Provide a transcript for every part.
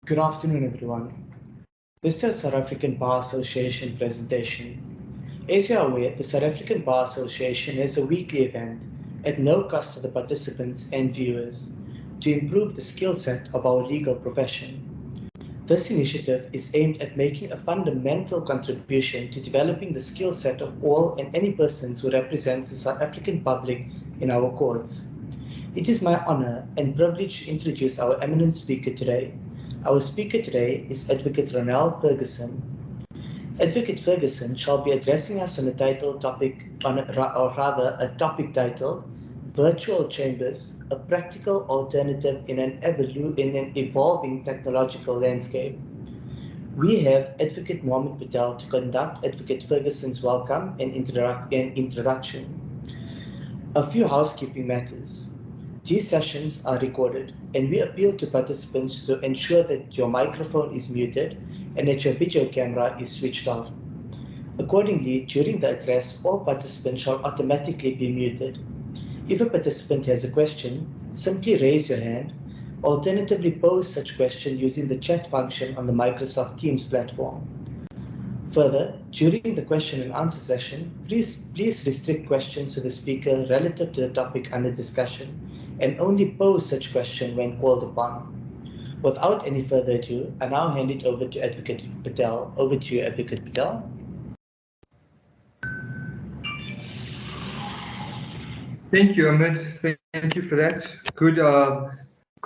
Good afternoon, everyone. This is South African Bar Association presentation. As you are aware, the South African Bar Association is a weekly event at no cost to the participants and viewers to improve the skill set of our legal profession. This initiative is aimed at making a fundamental contribution to developing the skill set of all and any persons who represents the South African public in our courts. It is my honor and privilege to introduce our eminent speaker today. Our speaker today is Advocate Ronelle Ferguson. Advocate Ferguson shall be addressing us on a topic titled Virtual Chambers, a Practical Alternative in an Evolving Technological Landscape. We have Advocate Mohammed Patel to conduct Advocate Ferguson's welcome and introduction. A few housekeeping matters. These sessions are recorded, and we appeal to participants to ensure that your microphone is muted and that your video camera is switched off. Accordingly, during the address, all participants shall automatically be muted. If a participant has a question, simply raise your hand. Alternatively, pose such question using the chat function on the Microsoft Teams platform. Further, during the question and answer session, please restrict questions to the speaker relative to the topic under discussion, and only pose such question when called upon. Without any further ado, I now hand it over to Advocate Patel. Over to you, Advocate Patel. Thank you, Ahmed. Thank you for that. Good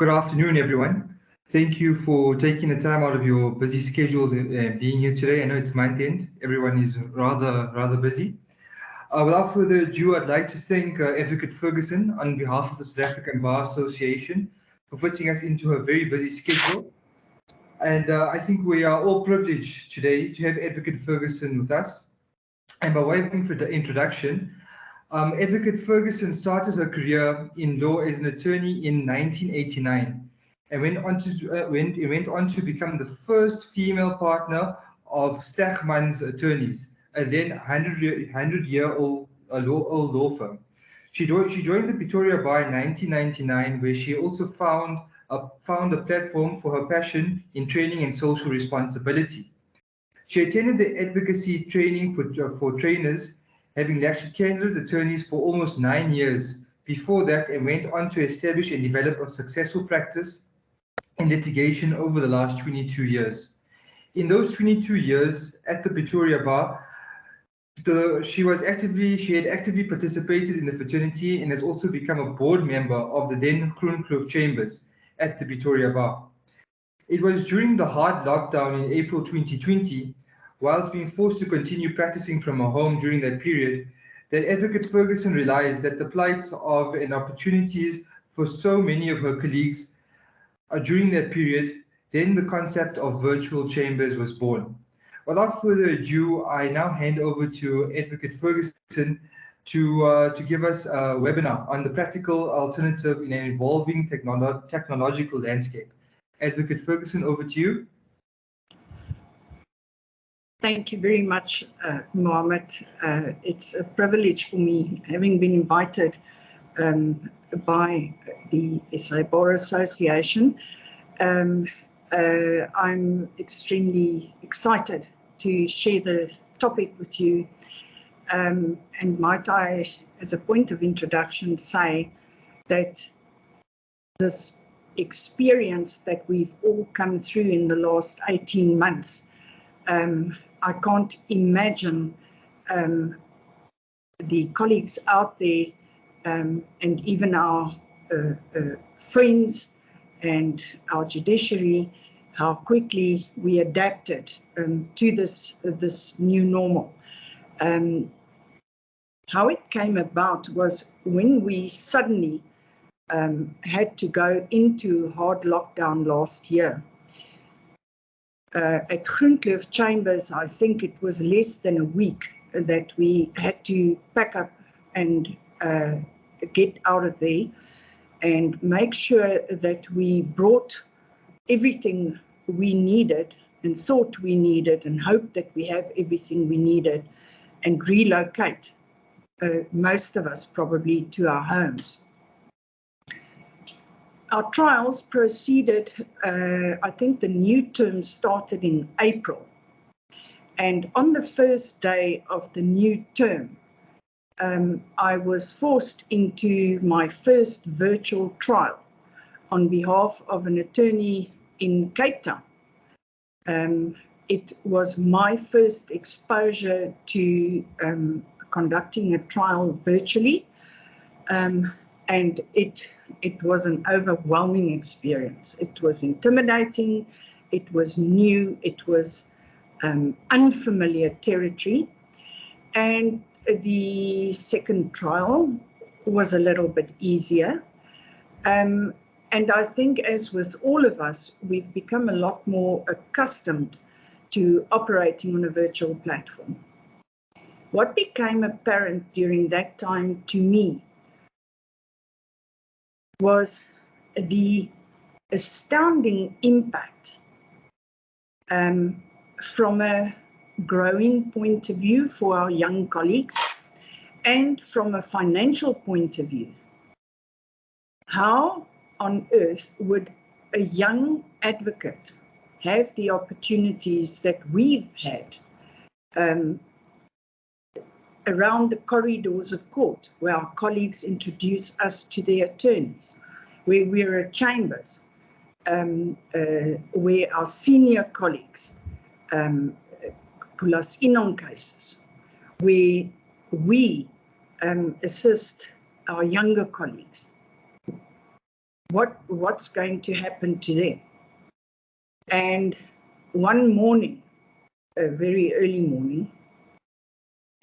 afternoon, everyone. Thank you for taking the time out of your busy schedules and being here today. I know it's month end. Everyone is rather busy. Without further ado, I'd like to thank Advocate Ferguson on behalf of the South African Bar Association for fitting us into a very busy schedule. And I think we are all privileged today to have Advocate Ferguson with us. And by way of introduction, Advocate Ferguson started her career in law as an attorney in 1989 and went on to become the first female partner of Stegman's Attorneys, a then 100-year-old law firm. She joined the Pretoria Bar in 1999, where she also found a platform for her passion in training and social responsibility. She attended the advocacy training for trainers, having lectured candidate attorneys for almost 9 years before that, and went on to establish and develop a successful practice in litigation over the last 22 years. In those 22 years at the Pretoria Bar, she had actively participated in the fraternity and has also become a board member of the then Groenkloof Chambers at the Pretoria Bar. It was during the hard lockdown in April 2020, whilst being forced to continue practicing from her home during that period, that Advocate Ferguson realized that the plight of and opportunities for so many of her colleagues during that period, then the concept of virtual chambers was born. Without further ado, I now hand over to Advocate Ferguson to give us a webinar on the practical alternative in an evolving technological landscape. Advocate Ferguson, over to you. Thank you very much, Mohammed. It's a privilege for me, having been invited by the SA Bar Association. I'm extremely excited to share the topic with you. And might I, as a point of introduction, say that this experience that we've all come through in the last 18 months, I can't imagine the colleagues out there and even our friends and our judiciary, how quickly we adapted to this new normal. How it came about was when we suddenly had to go into hard lockdown last year. At Groenkloof Chambers, I think it was less than a week that we had to pack up and get out of there and make sure that we brought everything we needed and thought we needed and hoped that we have everything we needed and relocate, most of us probably, to our homes. our trials proceeded, I think the new term started in April. And on the first day of the new term, I was forced into my first virtual trial on behalf of an attorney in Cape Town. It was my first exposure to conducting a trial virtually, and it was an overwhelming experience. It was intimidating, it was new, it was unfamiliar territory, and the second trial was a little bit easier. And I think, as with all of us, we've become a lot more accustomed to operating on a virtual platform. What became apparent during that time to me was the astounding impact from a growing point of view for our young colleagues and from a financial point of view. How on earth would a young advocate have the opportunities that we've had around the corridors of court, where our colleagues introduce us to their attorneys, where we're at chambers, where our senior colleagues pull us in on cases, where we assist our younger colleagues. What's going to happen to them? And one morning, a very early morning,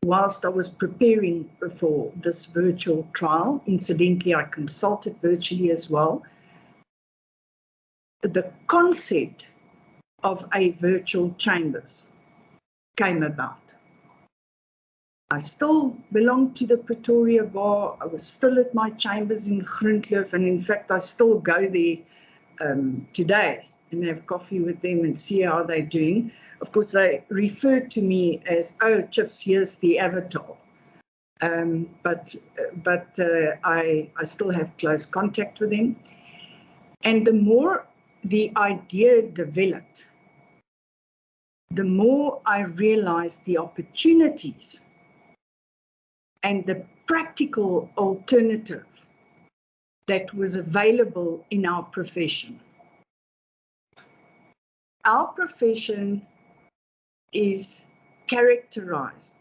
whilst I was preparing for this virtual trial, incidentally, I consulted virtually as well, the concept of a virtual chambers came about. I still belonged to the Pretoria Bar. I was still at my chambers in Groenkloof, and in fact, I still go there today and have coffee with them and see how they're doing. Of course, they refer to me as, "Oh, Chips, here's the avatar." But I still have close contact with them. And the more the idea developed, the more I realized the opportunities and the practical alternative that was available in our profession. Our profession is characterized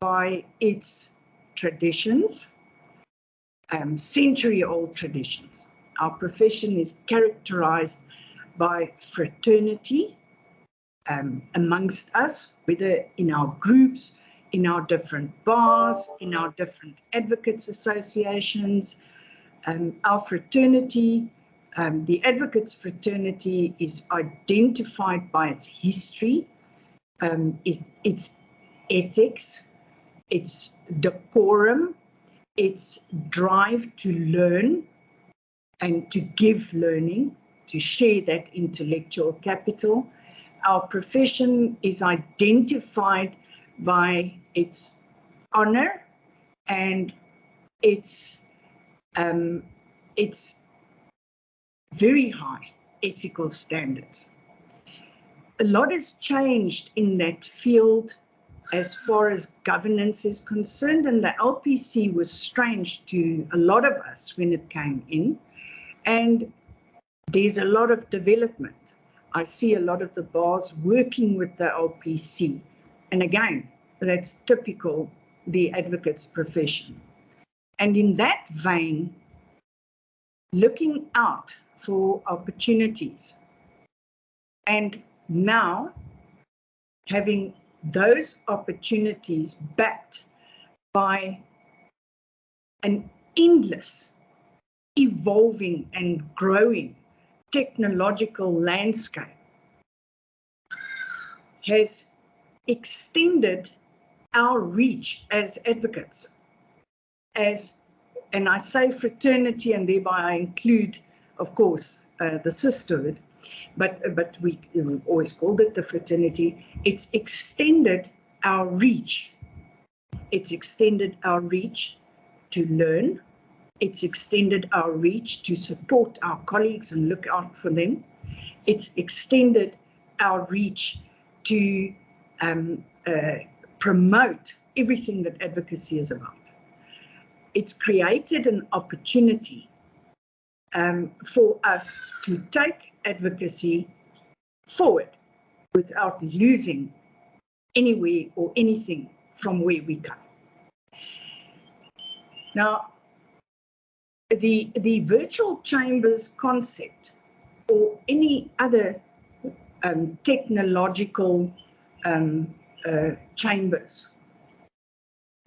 by its traditions, century-old traditions. Our profession is characterized by fraternity amongst us, whether in our groups, in our different bars, in our different advocates associations. Our fraternity, the advocates fraternity, is identified by its history, its ethics, its decorum, its drive to learn and to give learning, to share that intellectual capital. Our profession is identified by its honor and its very high ethical standards. A lot has changed in that field as far as governance is concerned, and the LPC was strange to a lot of us when it came in, and there's a lot of development. I see a lot of the bars working with the LPC, and again, that's typical the advocate's profession. And in that vein, looking out for opportunities, and now having those opportunities backed by an endless, evolving and growing technological landscape, has extended our reach as advocates, and I say fraternity, and thereby I include, of course, the sisterhood, but we've always called it the fraternity. It's extended our reach. It's extended our reach to learn, It's extended our reach to support our colleagues and look out for them. It's extended our reach to promote everything that advocacy is about. It's created an opportunity for us to take advocacy forward without losing anywhere or anything from where we come. Now, the virtual chambers concept or any other technological chambers,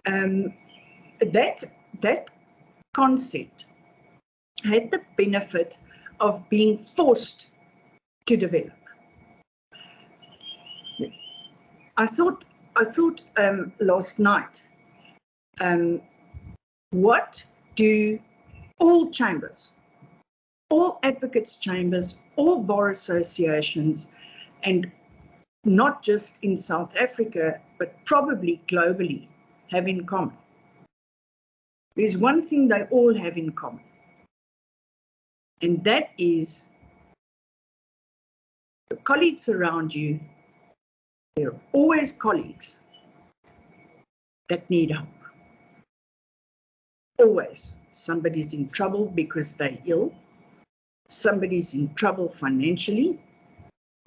that concept had the benefit of being forced to develop. I thought last night, what do all chambers, all advocates chambers, all bar associations, and not just in South Africa, but probably globally, have in common? There's one thing they all have in common, and that is the colleagues around you. There are always colleagues that need help. Always. Somebody's in trouble because they're ill. Somebody's in trouble financially.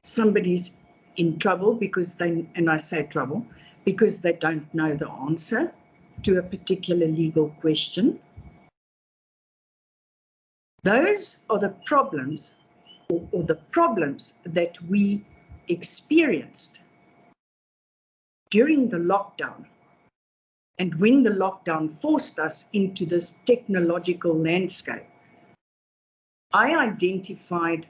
Somebody's in trouble because and I say trouble, because they don't know the answer to a particular legal question. Those are the problems, or the problems that we experienced during the lockdown, and when the lockdown forced us into this technological landscape. I identified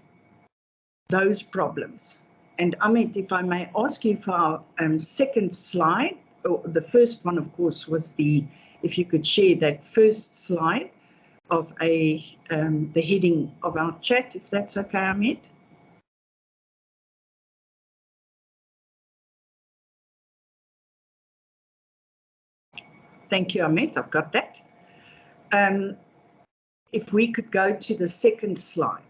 those problems. And Amit, if I may ask you for our second slide, or the first one, of course, was if you could share that first slide of the heading of our chat, if that's okay, Amit. Thank you, Amit. I've got that. If we could go to the second slide.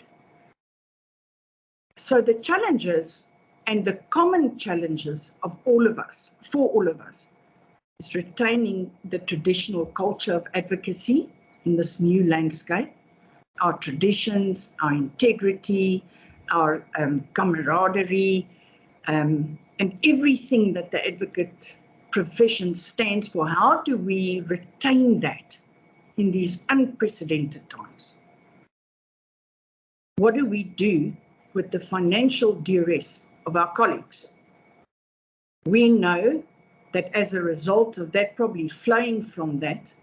So the challenges and the common challenges of all of us, for all of us, is retaining the traditional culture of advocacy in this new landscape, our traditions, our integrity, our camaraderie, and everything that the advocate profession stands for. How do we retain that in these unprecedented times? What do we do with the financial duress of our colleagues? We know that as a result of that, probably flowing from that,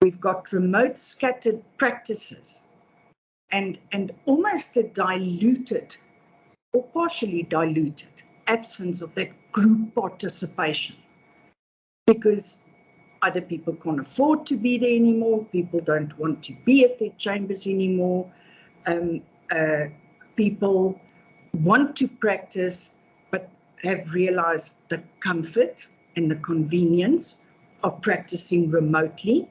we've got remote scattered practices and almost a diluted or partially diluted absence of that group participation. Because either people can't afford to be there anymore, people don't want to be at their chambers anymore, people want to practice but have realized the comfort and the convenience of practicing remotely.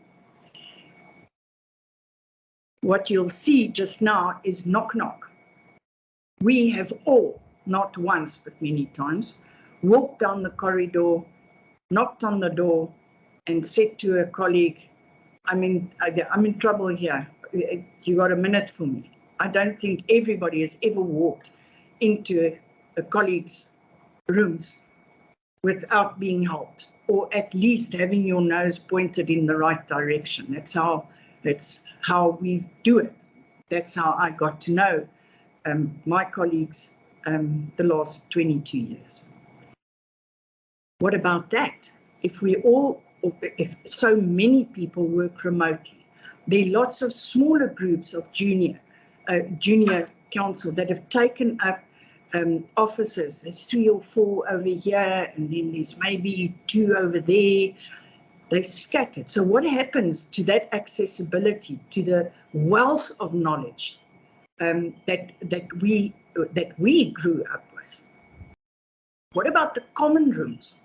What you'll see just now is knock knock. We have all, not once but many times, walked down the corridor, knocked on the door, and said to a colleague, I'm in trouble here. You got a minute for me? I don't think everybody has ever walked into a colleague's rooms without being helped, or at least having your nose pointed in the right direction. That's how we do it. That's how I got to know my colleagues the last 22 years. What about that? If so many people work remotely, there are lots of smaller groups of junior counsel that have taken up offices. There's 3 or 4 over here, and then there's maybe 2 over there. They've scattered. So what happens to that accessibility, to the wealth of knowledge that we grew up with? What about the common rooms?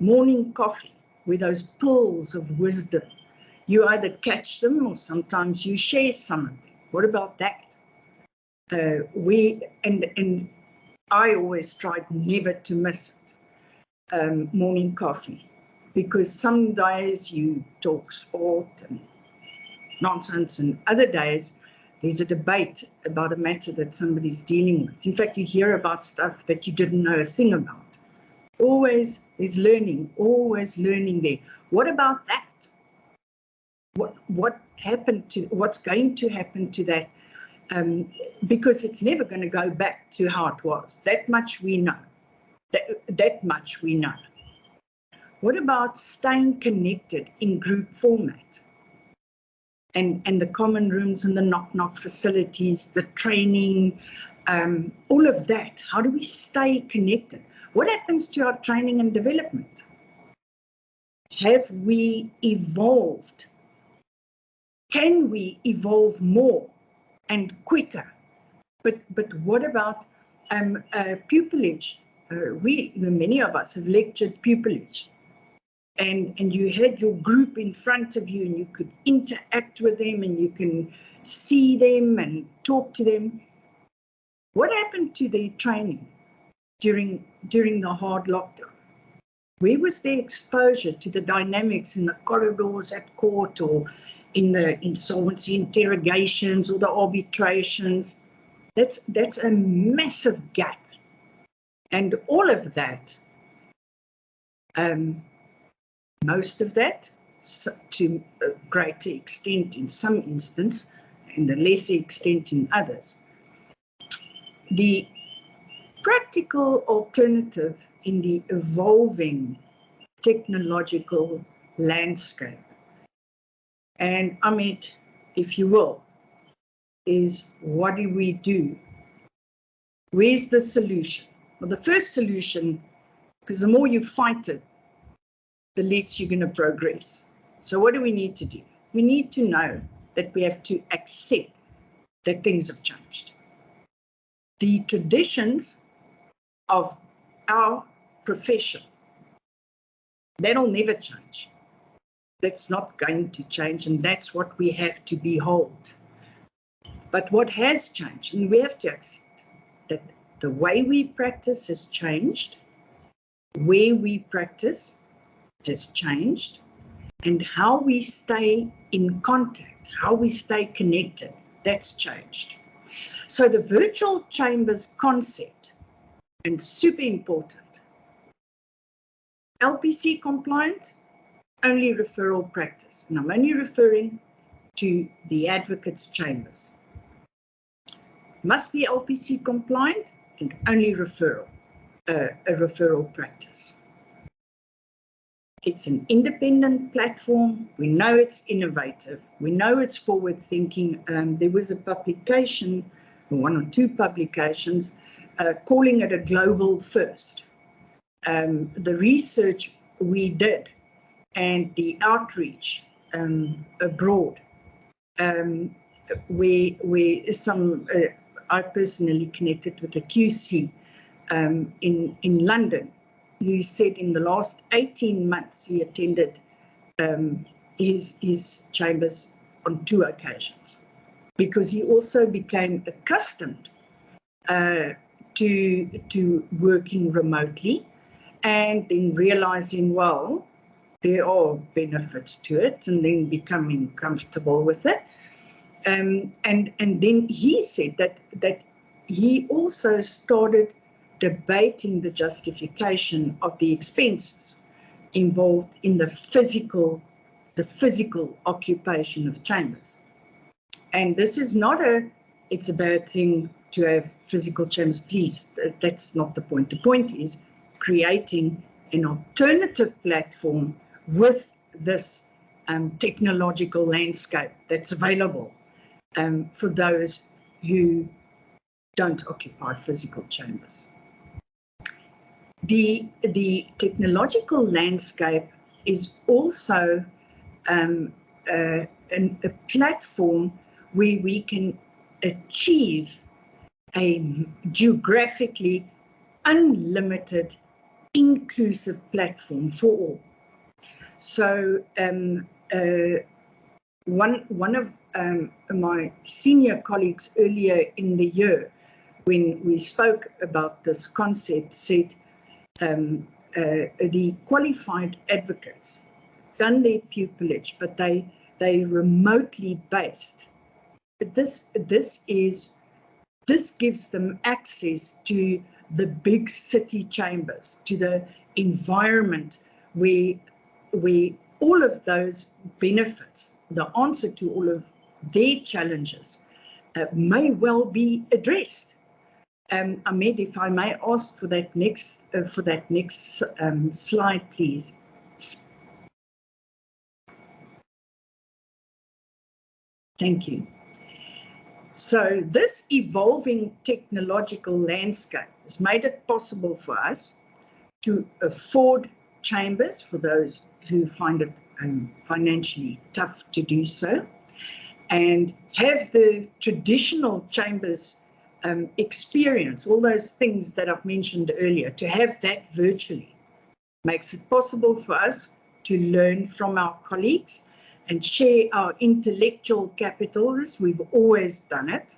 Morning coffee, where those pearls of wisdom You either catch them or sometimes you share some of them. What about that? And I always tried never to miss it. Morning coffee, because some days you talk sport and nonsense, and other days there's a debate about a matter that somebody's dealing with. In fact, you hear about stuff that you didn't know a thing about. Always is learning, always learning there. What about that? What happened to, what's going to happen to that? Because it's never going to go back to how it was. That much we know. That much we know. What about staying connected in group format? And the common rooms and the knock-knock facilities, the training, all of that. How do we stay connected? What happens to our training and development? Have we evolved? Can we evolve more and quicker? But what about pupillage? Many of us have lectured pupillage. And you had your group in front of you and you could interact with them and you can see them and talk to them. What happened to their training during the hard lockdown? Where was their exposure to the dynamics in the corridors at court or in the insolvency interrogations or the arbitrations? That's a massive gap. And all of that, most of that, to a greater extent in some instances, and a lesser extent in others. The practical alternative in the evolving technological landscape, and Amit, if you will, is what do we do? Where's the solution? Well, the first solution, because the more you fight it, the less you're going to progress. So what do we need to do? We need to know that we have to accept that things have changed. The traditions of our profession, that'll never change. That's not going to change, and that's what we have to behold. But what has changed, and we have to accept that the way we practice has changed, where we practice has changed, and how we stay in contact, how we stay connected, that's changed. So the virtual chambers concept, and super important, LPC compliant, only referral practice. And I'm only referring to the advocates' chambers. Must be LPC compliant and only referral, a referral practice. It's an independent platform. We know it's innovative. We know it's forward thinking. There was a publication, one or two publications, calling it a global first. The research we did and the outreach abroad, where some, I personally connected with a QC in London. He said in the last 18 months he attended his chambers on 2 occasions, because he also became accustomed to working remotely, and then realizing, well, there are benefits to it, and then becoming comfortable with it. And then he said that he also started debating the justification of the expenses involved in the physical occupation of chambers. And this is not it's a bad thing to have physical chambers. Please, that's not the point. The point is creating an alternative platform with this technological landscape that's available for those who don't occupy physical chambers. The technological landscape is also a platform where we can achieve a geographically unlimited, inclusive platform for all. So one of my senior colleagues earlier in the year, when we spoke about this concept, said the qualified advocates done their pupillage, but they remotely based. But this gives them access to the big city chambers, to the environment where all of those benefits, the answer to all of their challenges, may well be addressed. Ahmed, if I may ask for that next slide, please. Thank you. So this evolving technological landscape has made it possible for us to afford chambers for those who find it financially tough to do so, and have the traditional chambers experience, all those things that I've mentioned earlier, to have that virtually makes it possible for us to learn from our colleagues and share our intellectual capital as we've always done it.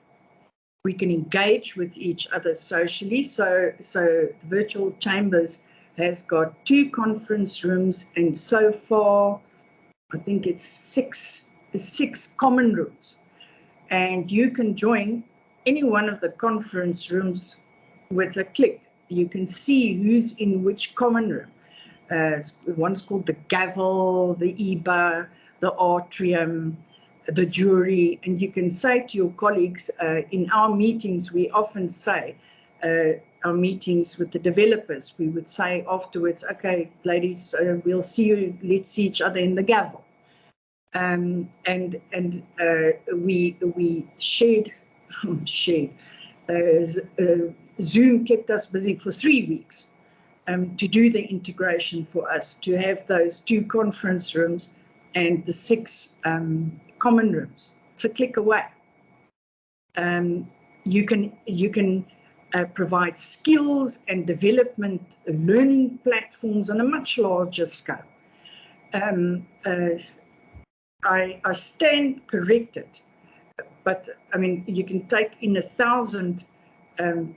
We can engage with each other socially. So the virtual chambers has got 2 conference rooms, and so far, I think it's six common rooms. And you can join any one of the conference rooms with a click. You can see who's in which common room. One's called the gavel, the EBA, the atrium, the jury, and you can say to your colleagues, in our meetings, we often say, our meetings with the developers, we would say afterwards, okay, ladies, we'll see you, let's see each other in the gavel. We shared, Zoom kept us busy for 3 weeks to do the integration for us, to have those 2 conference rooms and the 6 common rooms. It's a click away. You can provide skills and development learning platforms on a much larger scale. I stand corrected, but I mean, you can take in 1,000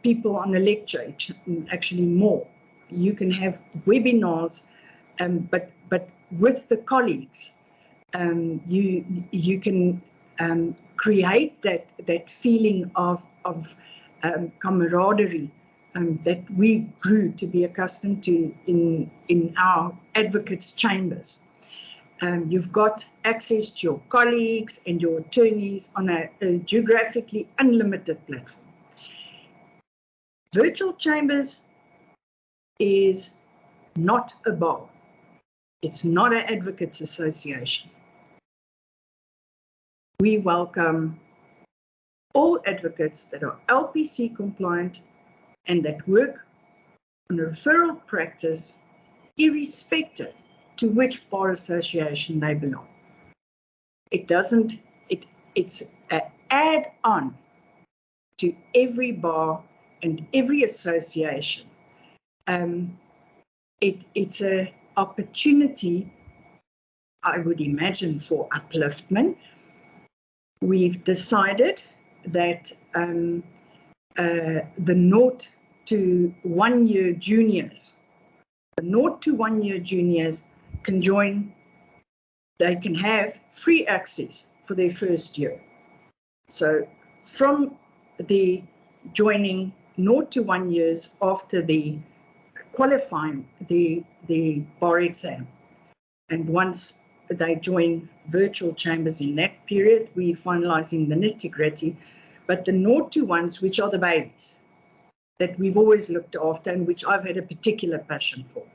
people on a lecture, actually more. You can have webinars, but with the colleagues, you can create that feeling of camaraderie that we grew to be accustomed to in our advocates' chambers. You've got access to your colleagues and your attorneys on a geographically unlimited platform. Virtual chambers is not a bar. It's not an advocates association. We welcome all advocates that are LPC compliant and that work on a referral practice, irrespective to which bar association they belong. It's an add-on to every bar and every association. It's an opportunity, I would imagine, for upliftment. We've decided that the 0 to 1 year juniors, can join. They can have free access for their first year. So from the joining 0 to 1 years after the qualifying the bar exam, and once they join virtual chambers in that period, we're finalizing the nitty-gritty. But the 0 to 1s, which are the babies that we've always looked after and which I've had a particular passion for,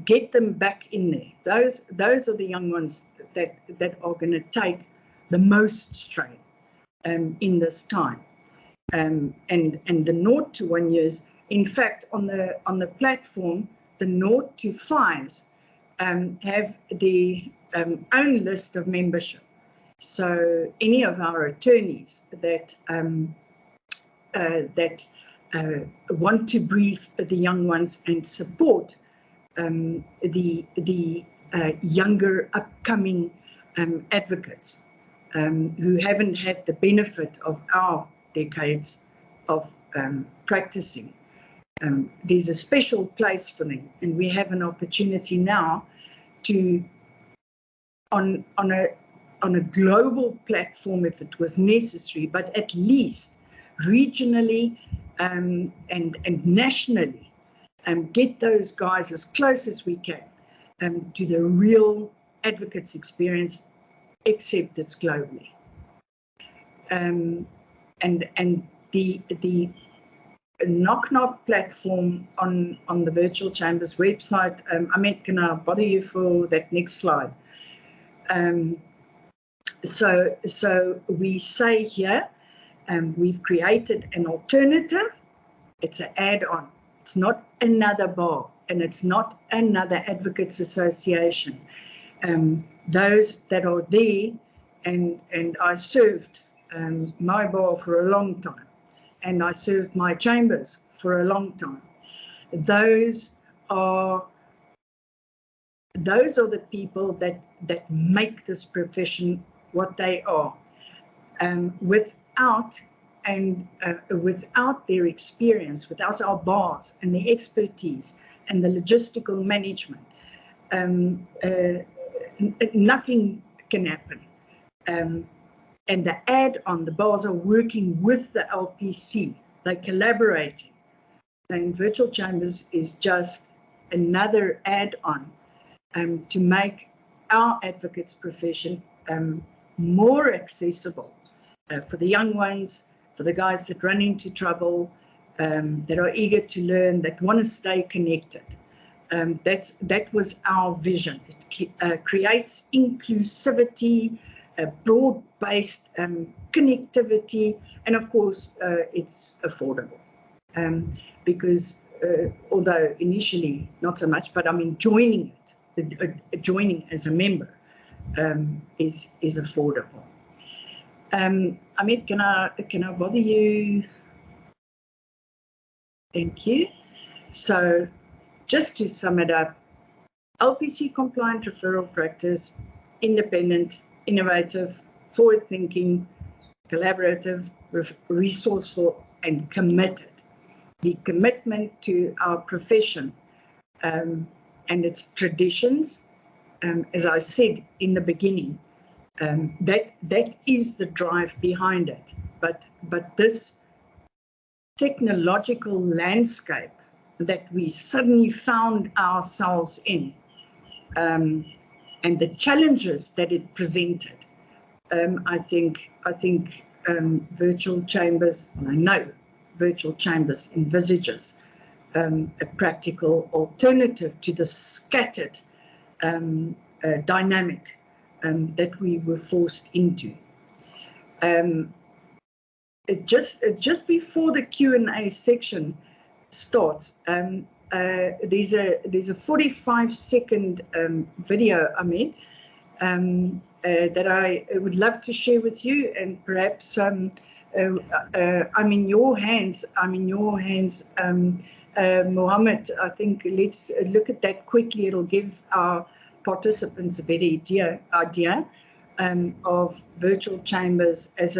get them back in there. Those are the young ones that are going to take the most strain in this time. And the 0 to 1 years, in fact, on the platform, the 0 to 5s have their own list of membership. So any of our attorneys that want to brief the young ones and support the younger upcoming advocates who haven't had the benefit of our decades of practicing. There's a special place for them, and we have an opportunity now to, on a global platform, if it was necessary, but at least regionally and nationally, get those guys as close as we can to the real advocates experience, except it's globally. And the Knock Knock platform on the Virtual Chambers website, Ahmed, can I bother you for that next slide? So we say here, we've created an alternative. It's an add-on. It's not another bar, and it's not another advocates association. Those that are there, and I served my bar for a long time, and I served my chambers for a long time. Those are the people that make this profession what they are. Without their experience, without our bars and the expertise and the logistical management, nothing can happen. And the add-on, the bars are working with the LPC, they're collaborating. And Virtual Chambers is just another add-on to make our advocates profession more accessible for the young ones, for the guys that run into trouble, that are eager to learn, that want to stay connected. That was our vision. It creates inclusivity, broad-based connectivity, and of course, it's affordable. Because although initially not so much, but I mean joining joining as a member is affordable. Ahmed, can I bother you? Thank you. So just to sum it up, LPC compliant referral practice, independent, innovative, forward-thinking, collaborative, resourceful, and committed. The commitment to our profession and its traditions, as I said in the beginning, that is the drive behind it. But this technological landscape that we suddenly found ourselves in, and the challenges that it presented, I think Virtual Chambers, and I know Virtual Chambers envisages a practical alternative to the scattered dynamic that we were forced into. Just before the Q&A section starts, there's a 45-second video, Ahmed, that I would love to share with you, and perhaps I'm in your hands. Mohammed, I think let's look at that quickly. It'll give our participants a better idea of Virtual Chambers as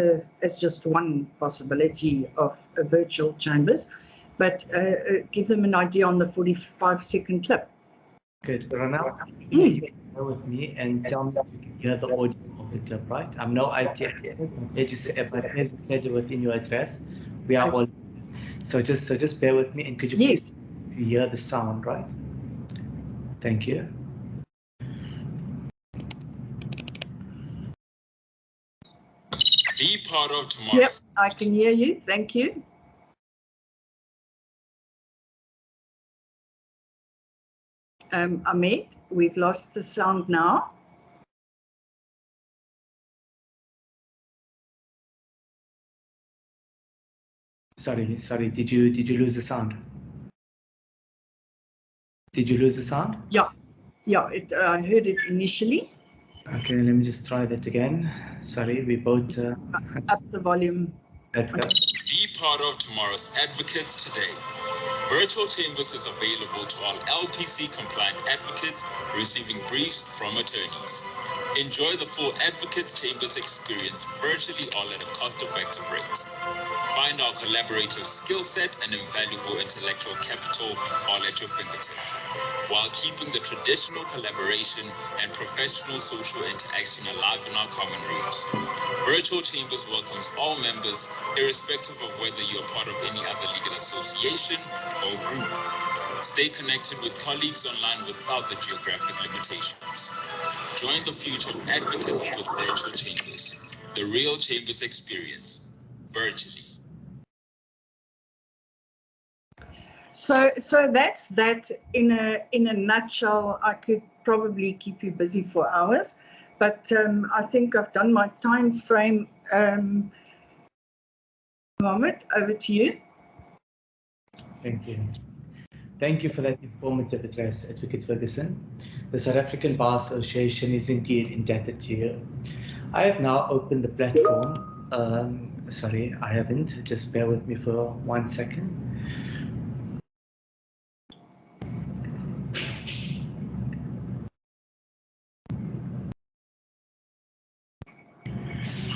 just one possibility of Virtual Chambers, but give them an idea on the 45-second clip. Good. Ronelle, you can with me and tell me if you can hear the audio of the clip, right? I'm no IT expert, but as you said within your address, we are all. So just bear with me, and could you please hear the sound, right? Thank you. Be part of tomorrow. Yep, I can hear you. Thank you. Ahmed, we've lost the sound now. Sorry. Did you lose the sound? Did you lose the sound? Yeah. I heard it initially. Okay, let me just try that again. Sorry, we both up the volume. Let's go. Be part of tomorrow's advocates today. Virtual Chambers is available to all LPC compliant advocates receiving briefs from attorneys. Enjoy the full Advocates Chambers experience virtually all at a cost-effective rate. Find our collaborative skill set and invaluable intellectual capital all at your fingertips, while keeping the traditional collaboration and professional social interaction alive in our common rooms. Virtual Chambers welcomes all members, irrespective of whether you're part of any other legal association or group. Stay connected with colleagues online without the geographic limitations. Join the future of advocacy with Virtual Chambers, the real Chambers experience, virtually. So that's that in a nutshell. I could probably keep you busy for hours, but I think I've done my time frame. Mohammed, over to you. Thank you. Thank you for that informative address, Advocate Ferguson. The South African Bar Association is indeed indebted to you. I have now opened the platform. Sorry, I haven't. Just bear with me for 1 second.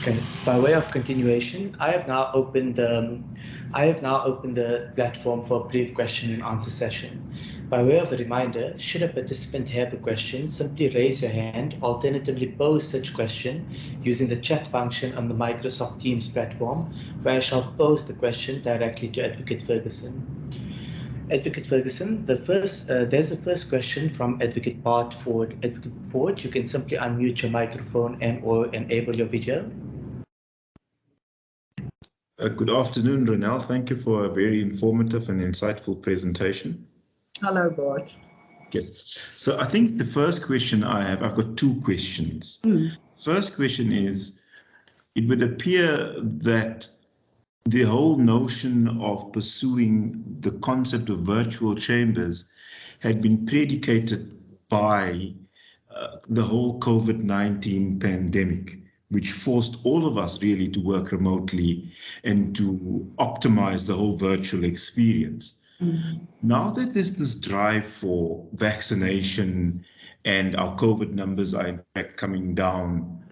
Okay. By way of continuation, I have now opened the platform for a brief question and answer session. By way of a reminder, should a participant have a question, simply raise your hand, alternatively pose such question using the chat function on the Microsoft Teams platform, where I shall pose the question directly to Advocate Ferguson. Advocate Ferguson, there's a first question from Advocate Bart Ford. Advocate Ford, you can simply unmute your microphone and/or enable your video. Good afternoon, Ronelle. Thank you for a very informative and insightful presentation. Hello, Bart. Yes. So I think the first question I've got two questions. First question is, it would appear that the whole notion of pursuing the concept of virtual chambers had been predicated by the whole COVID-19 pandemic, which forced all of us really to work remotely and to optimize the whole virtual experience. Now that there's this drive for vaccination and our COVID numbers are in fact coming down,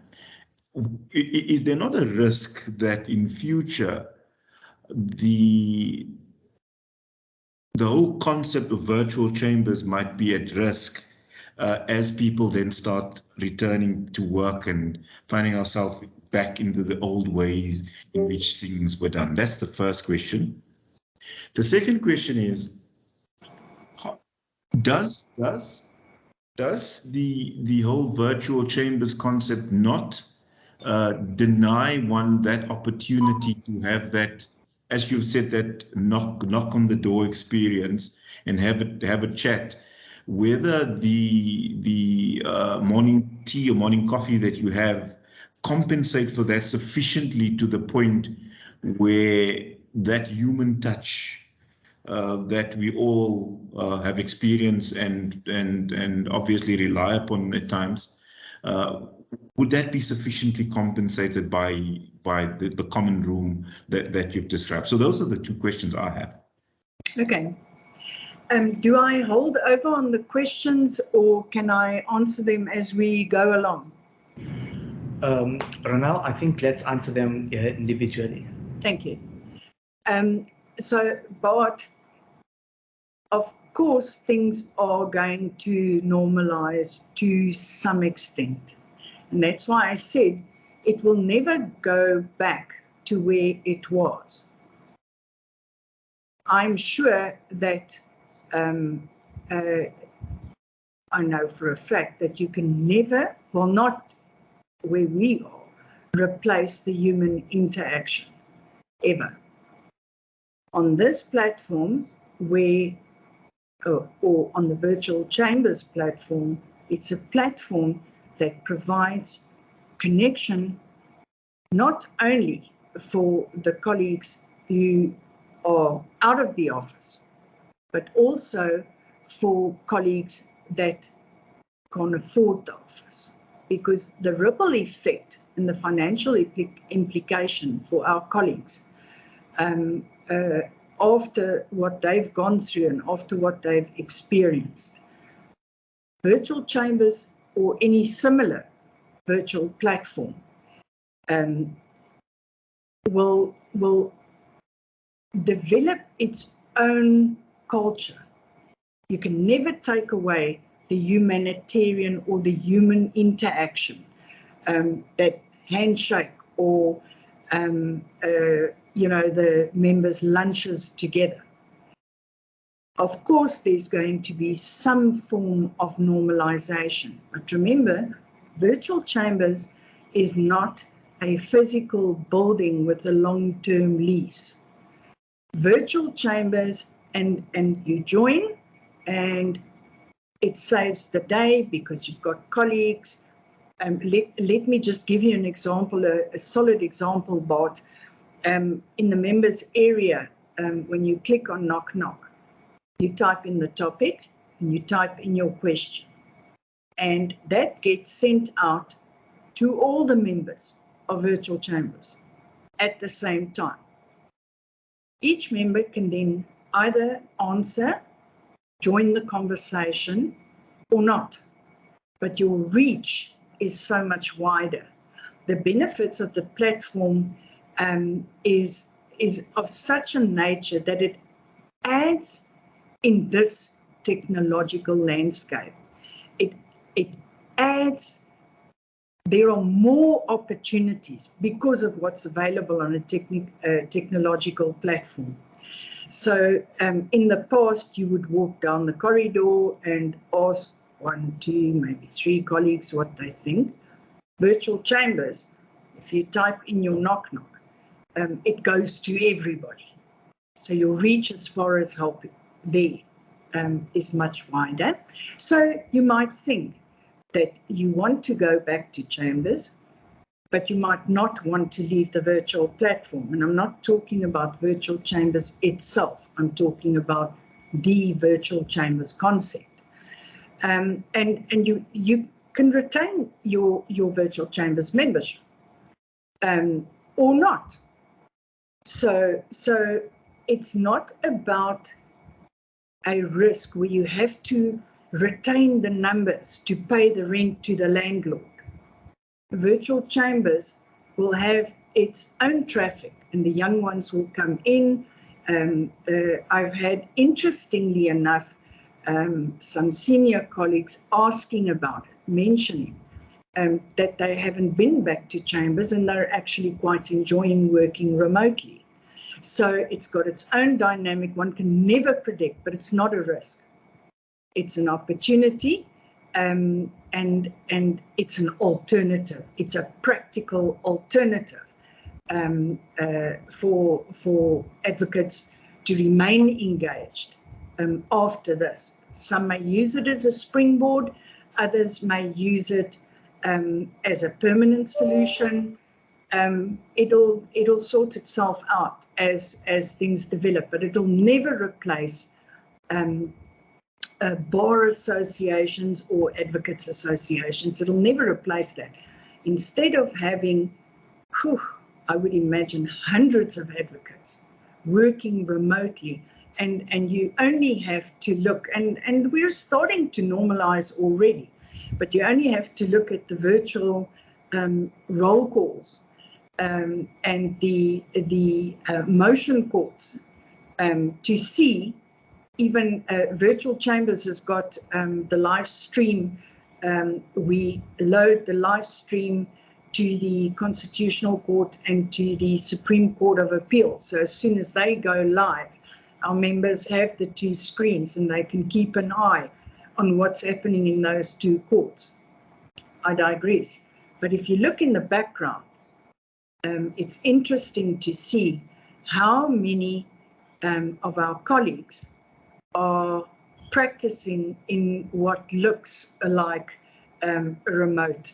is there not a risk that in future the whole concept of virtual chambers might be at risk as people then start returning to work and finding ourselves back into the old ways in which things were done? That's the first question. The second question is, does the whole virtual chambers concept not deny one that opportunity to have that, as you've said, that knock on the door experience and have a chat, whether the morning tea or morning coffee that you have compensate for that sufficiently to the point where that human touch that we all have experienced and obviously rely upon at times, would that be sufficiently compensated by the common room that you've described? So those are the two questions I have. Okay. Do I hold over on the questions, or can I answer them as we go along? Ronelle, I think let's answer them individually. Thank you. So, Bart, of course, things are going to normalize to some extent. And that's why I said it will never go back to where it was. I'm sure that I know for a fact that you can never, well, not where we are, replace the human interaction, ever. On this platform, or on the Virtual Chambers platform, it's a platform that provides connection not only for the colleagues who are out of the office, but also for colleagues that can't afford the office. Because the ripple effect and the financial implication for our colleagues after what they've gone through and after what they've experienced, virtual chambers or any similar virtual platform will develop its own culture. You can never take away the humanitarian or the human interaction, that handshake or the members' lunches together. Of course, there's going to be some form of normalization. But remember, virtual chambers is not a physical building with a long-term lease. Virtual chambers, and you join, and it saves the day because you've got colleagues. Let me just give you an example, a solid example, Bart. In the members area, when you click on knock knock, you type in the topic and you type in your question. And that gets sent out to all the members of virtual chambers at the same time. Each member can then either answer, join the conversation, or not. But your reach is so much wider. The benefits of the platform is of such a nature that it adds in this technological landscape. It adds, there are more opportunities because of what's available on a technological platform. So in the past, you would walk down the corridor and ask 1, 2, maybe 3 colleagues what they think. Virtual chambers, if you type in your knock knock, it goes to everybody. So your reach as far as help there is much wider. So you might think that you want to go back to chambers, but you might not want to leave the virtual platform. And I'm not talking about virtual chambers itself. I'm talking about the virtual chambers concept. And you can retain your virtual chambers membership or not. So it's not about a risk where you have to retain the numbers to pay the rent to the landlord. Virtual chambers will have its own traffic and the young ones will come in. I've had, interestingly enough, some senior colleagues asking about it, mentioning that they haven't been back to chambers and they're actually quite enjoying working remotely. So it's got its own dynamic. One can never predict, but it's not a risk. It's an opportunity, and it's an alternative. It's a practical alternative for advocates to remain engaged after this. Some may use it as a springboard. Others may use it as a permanent solution. It'll sort itself out as things develop, but it'll never replace bar associations or advocates associations. It'll never replace that. Instead of having, I would imagine, hundreds of advocates working remotely, and you only have to look, and we're starting to normalize already, but you only have to look at the virtual roll calls and the motion calls to see. Even virtual chambers has got the live stream. We load the live stream to the Constitutional Court and to the Supreme Court of Appeal. So as soon as they go live, our members have the 2 screens and they can keep an eye on what's happening in those 2 courts. I digress. But if you look in the background, it's interesting to see how many of our colleagues are practicing in what looks like remote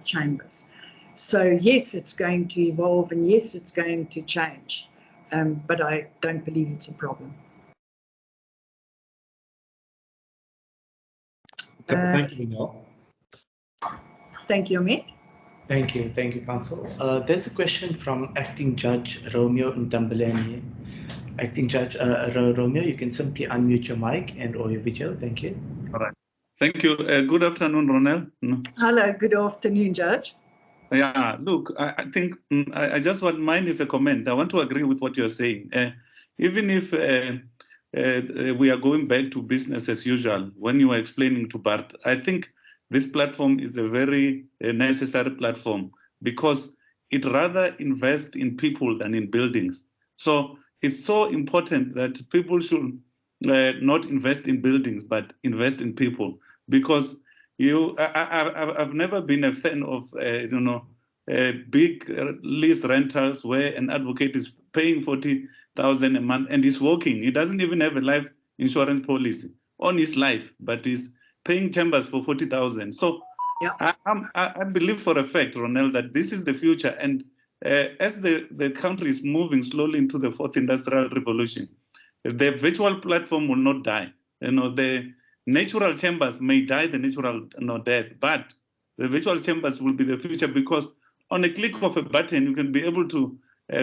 chambers. So yes, it's going to evolve, and yes, it's going to change, but I don't believe it's a problem. Thank you, Ronelle. Thank you, Amit. Thank you, Council. There's a question from Acting Judge Romeo Ntambaleni. Acting Judge Romeo, you can simply unmute your mic and or your video. Thank you. All right. Thank you. Good afternoon, Ronelle. Hello, good afternoon, Judge. Yeah, look, I think I just want, mine is a comment. I want to agree with what you're saying. Even if we are going back to business as usual, when you were explaining to Bart, I think this platform is a very necessary platform because it rather invests in people than in buildings. So it's so important that people should not invest in buildings, but invest in people, because I've never been a fan of big lease rentals where an advocate is paying 40,000 a month and he's working. He doesn't even have a life insurance policy on his life, but he's paying chambers for 40,000. So yeah. I believe for a fact, Ronelle, that this is the future. And as the country is moving slowly into the fourth industrial revolution, the virtual platform will not die. The natural chambers may die the natural death, but the virtual chambers will be the future, because on a click of a button, you can be able to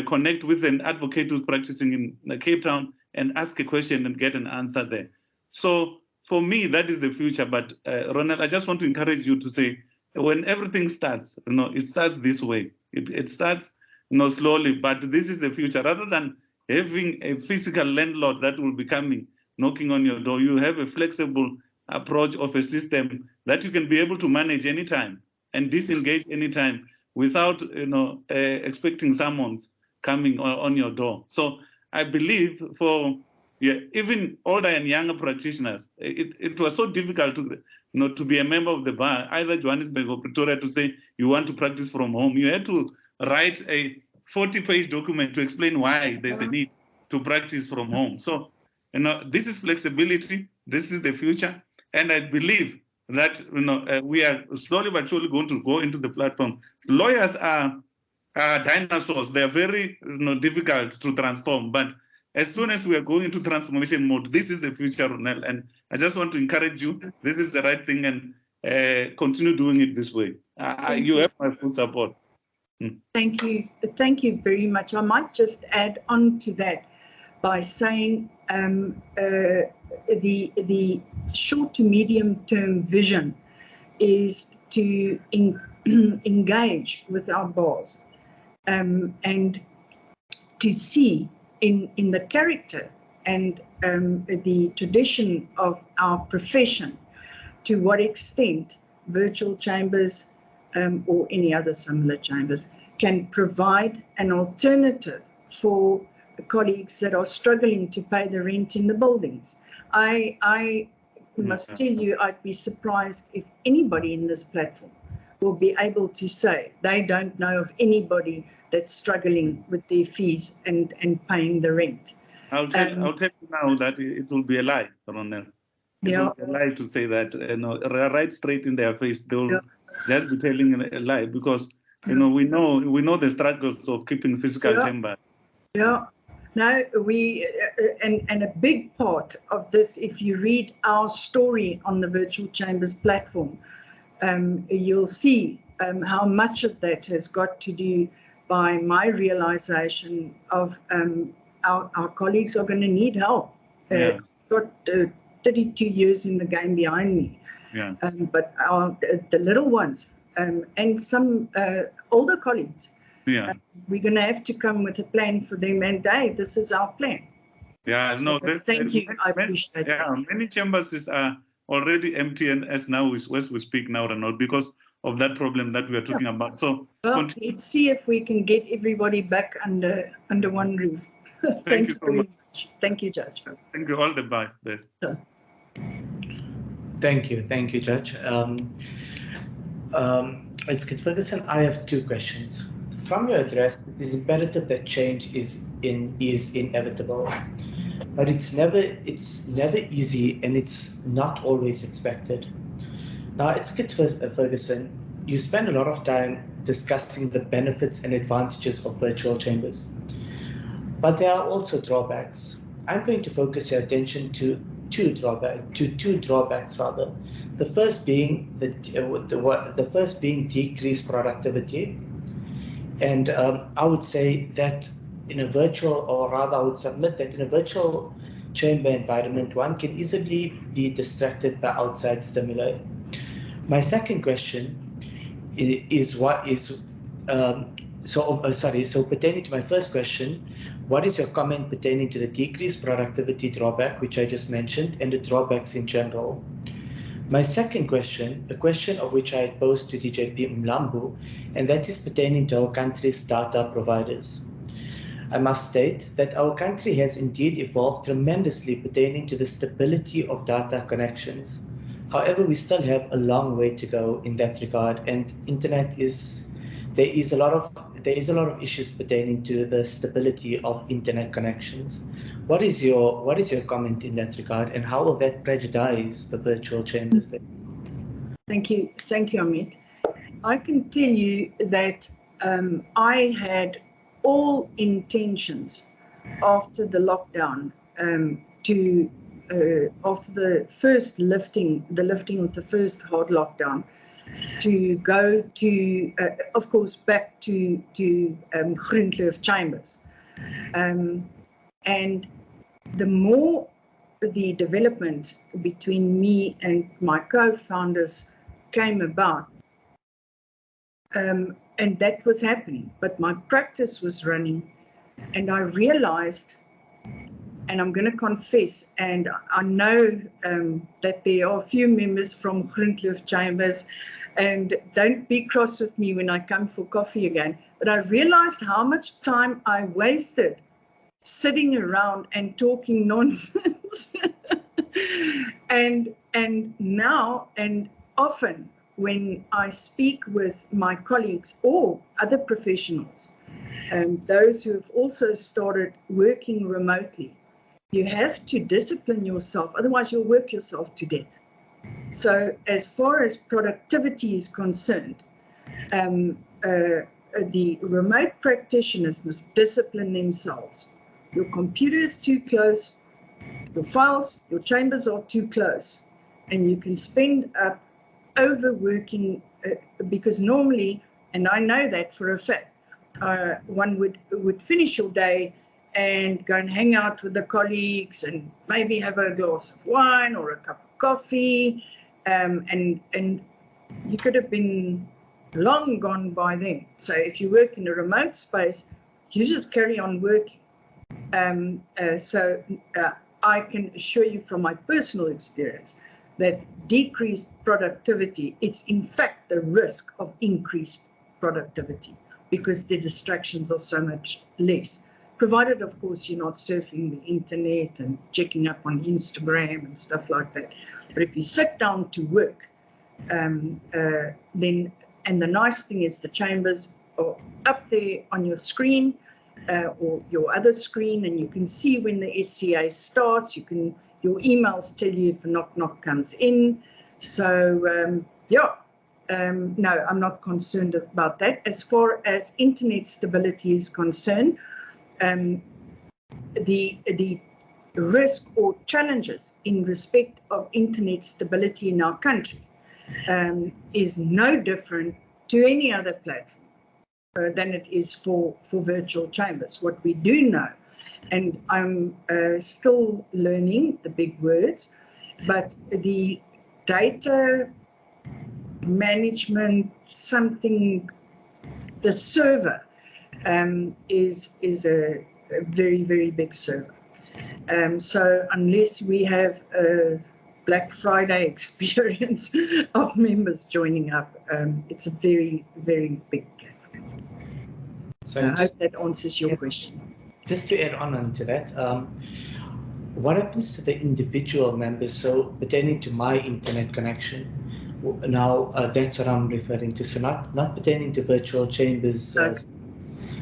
connect with an advocate who's practicing in Cape Town and ask a question and get an answer there. So for me, that is the future. But Ronelle, I just want to encourage you to say, when everything starts, it starts this way. It starts slowly, but this is the future. Rather than having a physical landlord that will be coming, knocking on your door, you have a flexible approach of a system that you can be able to manage anytime and disengage anytime without expecting someone's coming on your door. So I believe for even older and younger practitioners, it was so difficult to be a member of the bar, either Johannesburg or Pretoria, to say you want to practice from home. You had to write a 40-page document to explain why there's a need to practice from home. So this is flexibility. This is the future. And I believe that we are slowly but surely going to go into the platform. Lawyers are dinosaurs. They are very difficult to transform. But as soon as we are going into transformation mode, this is the future, Ronelle. And I just want to encourage you. This is the right thing, and continue doing it this way. You have my full support. Thank you. Thank you very much. I might just add on to that by saying the short to medium term vision is to engage with our bars and to see in the character and the tradition of our profession to what extent virtual chambers or any other similar chambers can provide an alternative for colleagues that are struggling to pay the rent in the buildings. I must tell you, I'd be surprised if anybody in this platform will be able to say they don't know of anybody that's struggling with their fees and paying the rent. I'll tell you now that it will be a lie, Ronelle. It will be a lie to say that, right straight in their face. They will just be telling a lie, because we know the struggles of keeping physical chambers. Yeah. No, and a big part of this, if you read our story on the Virtual Chambers platform, you'll see how much of that has got to do by my realization of our colleagues are going to need help. I've got 32 years in the game behind me, but the little ones and some older colleagues, we're going to have to come with a plan for them, and hey, this is our plan. Thank you. I appreciate that. Many chambers are already empty, and as we speak now, Ronelle, because of that problem that we are talking about. So let's see if we can get everybody back under one roof. Thank you so much. Thank you, Judge. Thank you. All the best. Thank you, Judge. Advocate Ferguson, I have two questions. From your address, it is imperative that change is inevitable, but it's never easy, and it's not always expected. Now, Advocate Ferguson, you spend a lot of time discussing the benefits and advantages of virtual chambers, but there are also drawbacks. I'm going to focus your attention to two drawbacks rather. The first being decreased productivity. And I would say that I would submit that in a virtual chamber environment, one can easily be distracted by outside stimuli. My second question is so pertaining to my first question, what is your comment pertaining to the decreased productivity drawback, which I just mentioned, and the drawbacks in general? My second question, a question of which I had posed to DJP Mlambo, and that is pertaining to our country's data providers. I must state that our country has indeed evolved tremendously pertaining to the stability of data connections. However, we still have a long way to go in that regard, and there is a lot of issues pertaining to the stability of internet connections. What is your comment in that regard, and how will that prejudice the virtual chambers? Thank you, Amit. I can tell you that I had all intentions after the lockdown after the first lifting of the first hard lockdown, to go to, of course, back to Groenkloof Chambers. And the more the development between me and my co-founders came about, and that was happening, but my practice was running, and I realized, and I'm going to confess, and I know that there are a few members from Groenkloof Chambers, and don't be cross with me when I come for coffee again, but I realized how much time I wasted sitting around and talking nonsense. and now, and often when I speak with my colleagues or other professionals, those who have also started working remotely, you have to discipline yourself, otherwise you'll work yourself to death. So as far as productivity is concerned, the remote practitioners must discipline themselves. Your computer is too close, your files, your chambers are too close, and you can spend up overworking, because normally, and I know that for a fact, one would finish your day and go and hang out with the colleagues and maybe have a glass of wine or a cup of coffee, and you could have been long gone by then. So if you work in a remote space, you just carry on working. So I can assure you from my personal experience that decreased productivity, it's in fact the risk of increased productivity because the distractions are so much less. Provided, of course, you're not surfing the internet and checking up on Instagram and stuff like that. But if you sit down to work, then, and the nice thing is the chambers are up there on your screen or your other screen, and you can see when the SCA starts. Your emails tell you if a knock comes in. So no, I'm not concerned about that. As far as internet stability is concerned, the risk or challenges in respect of internet stability in our country is no different to any other platform than it is for virtual chambers. What we do know, and I'm still learning the big words, but the data management the server is a very, very big server. So unless we have a Black Friday experience of members joining up, it's a very, very big platform. So I hope that answers your question. Just to add on to that, what happens to the individual members? So pertaining to my internet connection, now that's what I'm referring to. So not pertaining to virtual chambers.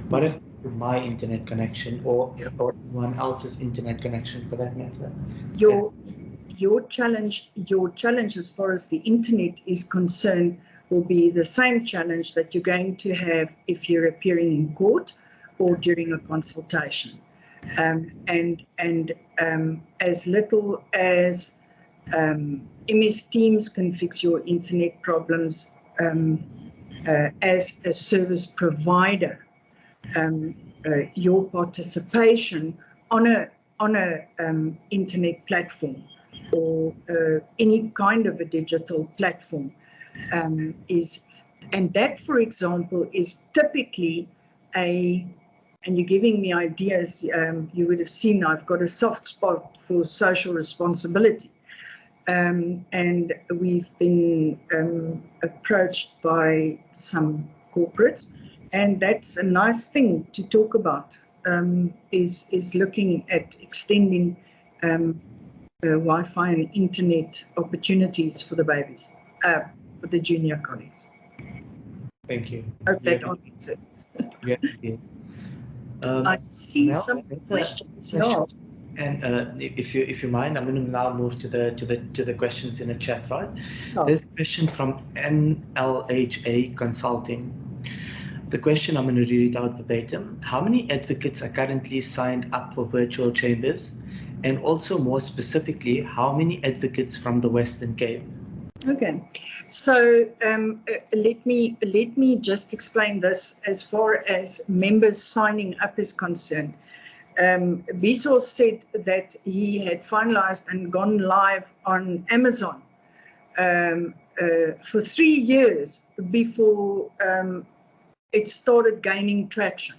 What happens to my internet connection or anyone else's internet connection for that matter? Your challenge as far as the internet is concerned will be the same challenge that you're going to have if you're appearing in court or during a consultation. And as little as MS Teams can fix your internet problems as a service provider, your participation on on a internet platform or any kind of a digital platform and that, for example, is typically and you're giving me ideas, you would have seen I've got a soft spot for social responsibility. And we've been approached by some corporates, and that's a nice thing to talk about, is looking at extending Wi-Fi and internet opportunities for the babies, for the junior colleagues. Thank you. Hope that answers it. Yeah, indeed. I see Well, some that's questions. a question. And if you mind, I'm going to now move to the questions in the chat, right? Oh. There's a question from NLHA Consulting. The question, I'm going to read it out verbatim. How many advocates are currently signed up for virtual chambers? And also more specifically, how many advocates from the Western Cape? Okay, so let me just explain this as far as members signing up is concerned. Biso said that he had finalized and gone live on Amazon for 3 years before it started gaining traction.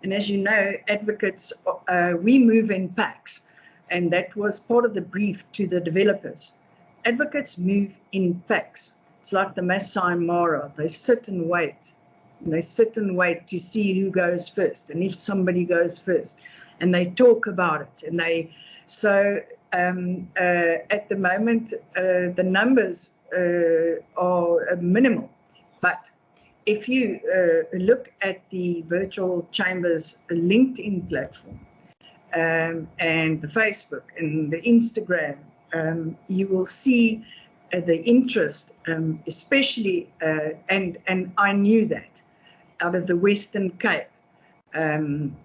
And as you know, advocates, we move in packs, and that was part of the brief to the developers. Advocates move in packs. It's like the Masai Mara. They sit and wait. And they sit and wait to see who goes first, and if somebody goes first. And they talk about it. And at the moment, the numbers are minimal. But if you look at the Virtual Chambers LinkedIn platform and the Facebook and the Instagram, you will see the interest, especially, and I knew that, out of the Western Cape, and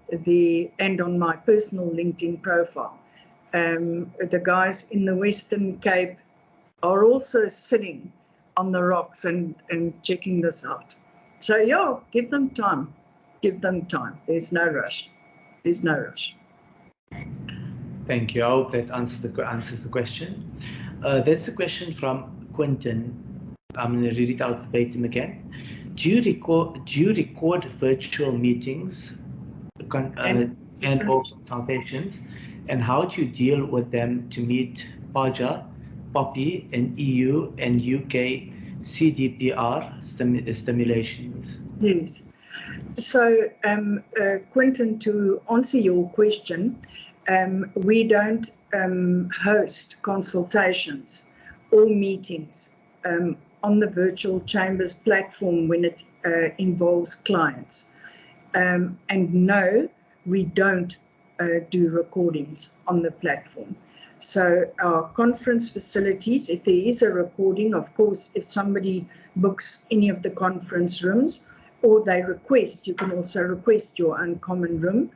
on my personal LinkedIn profile. The guys in the Western Cape are also sitting on the rocks and checking this out. So yeah, give them time. Give them time. There's no rush. There's no rush. Thank you. I hope that answers the question. There's a question from Quentin. I'm going to read it out verbatim again. Do you record virtual meetings and or consultations, and how do you deal with them to meet PAJA, POPI, and EU and UK CDPR stimulations? Yes. So, Quentin, to answer your question, we don't host consultations or meetings on the Virtual Chambers platform when it involves clients. And no, we don't do recordings on the platform. So our conference facilities, if there is a recording, of course, if somebody books any of the conference rooms or they request, you can also request your own common room,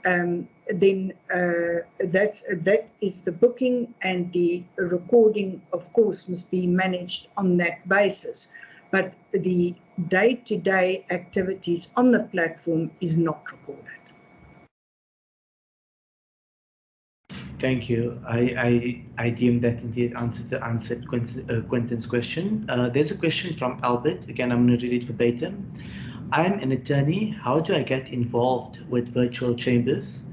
then that is the booking, and the recording, of course, must be managed on that basis. But the day-to-day activities on the platform is not recorded. Thank you. I deem that indeed answered Quentin's question. There's a question from Albert. Again, I'm going to read it verbatim. I'm an attorney. How do I get involved with virtual chambers?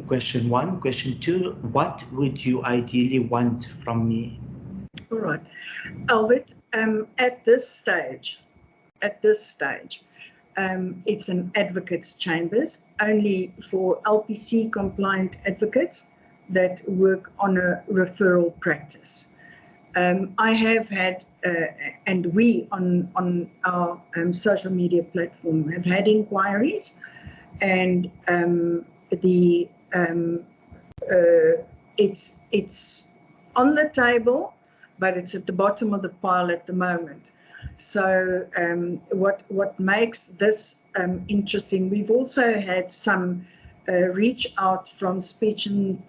Question 1. Question 2. What would you ideally want from me? All right, Albert. At this stage, it's an advocates chambers only for LPC compliant advocates that work on a referral practice. I have had, and we on our social media platform have had inquiries, and it's on the table, but it's at the bottom of the pile at the moment. So what makes this interesting? We've also had some reach out from speech and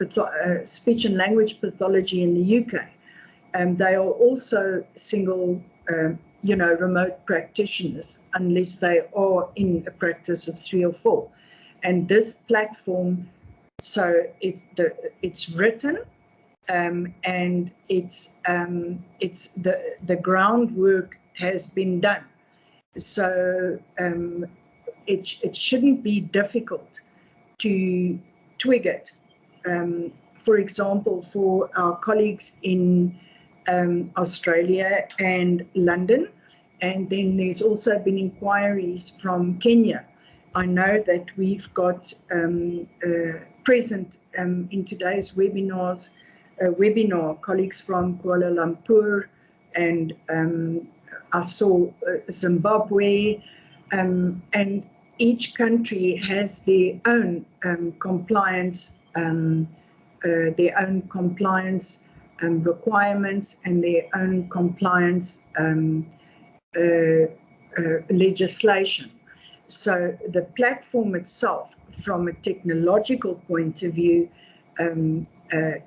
language pathology in the UK. They are also single, remote practitioners, unless they are in a practice of 3 or 4. And this platform So it's written, and the groundwork has been done. So it shouldn't be difficult to twig it. For example, for our colleagues in Australia and London, and then there's also been inquiries from Kenya. I know that we've got present in today's webinar colleagues from Kuala Lumpur, and I saw Zimbabwe, and each country has their own compliance requirements and their own compliance legislation. So the platform itself, from a technological point of view,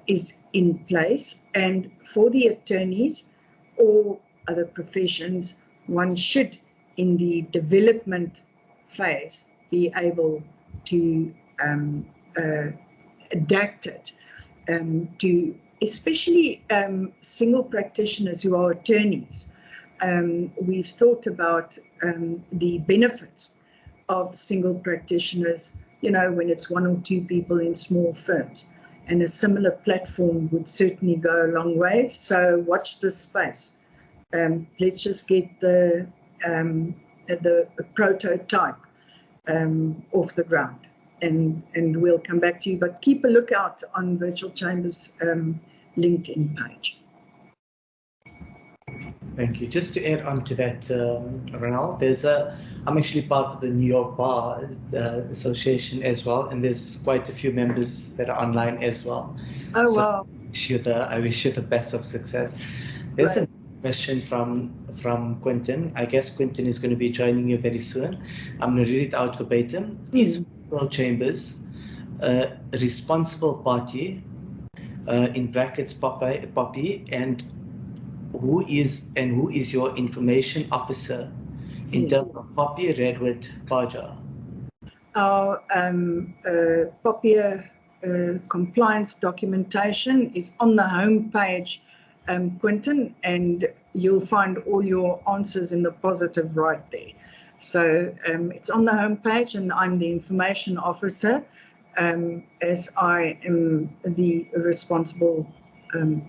is in place, and for the attorneys or other professions, one should, in the development phase, be able to adapt it to, especially single practitioners who are attorneys. We've thought about the benefits of single practitioners, when it's one or two people in small firms. And a similar platform would certainly go a long way. So watch this space. Let's just get the prototype off the ground, and we'll come back to you. But keep a lookout on Virtual Chambers' LinkedIn page. Thank you. Just to add on to that, Ronelle, I'm actually part of the New York Bar Association as well, and there's quite a few members that are online as well. Oh, wow. I wish you the best of success. There's a question from Quentin. I guess Quentin is going to be joining you very soon. I'm going to read it out verbatim. Is Virtual Chambers a responsible party, in brackets Poppy, and who is your information officer in terms of Poppy, Redwood, Baja? Our Poppy compliance documentation is on the home page, Quentin, and you'll find all your answers in the positive right there. So it's on the home page, and I'm the information officer, as I am the responsible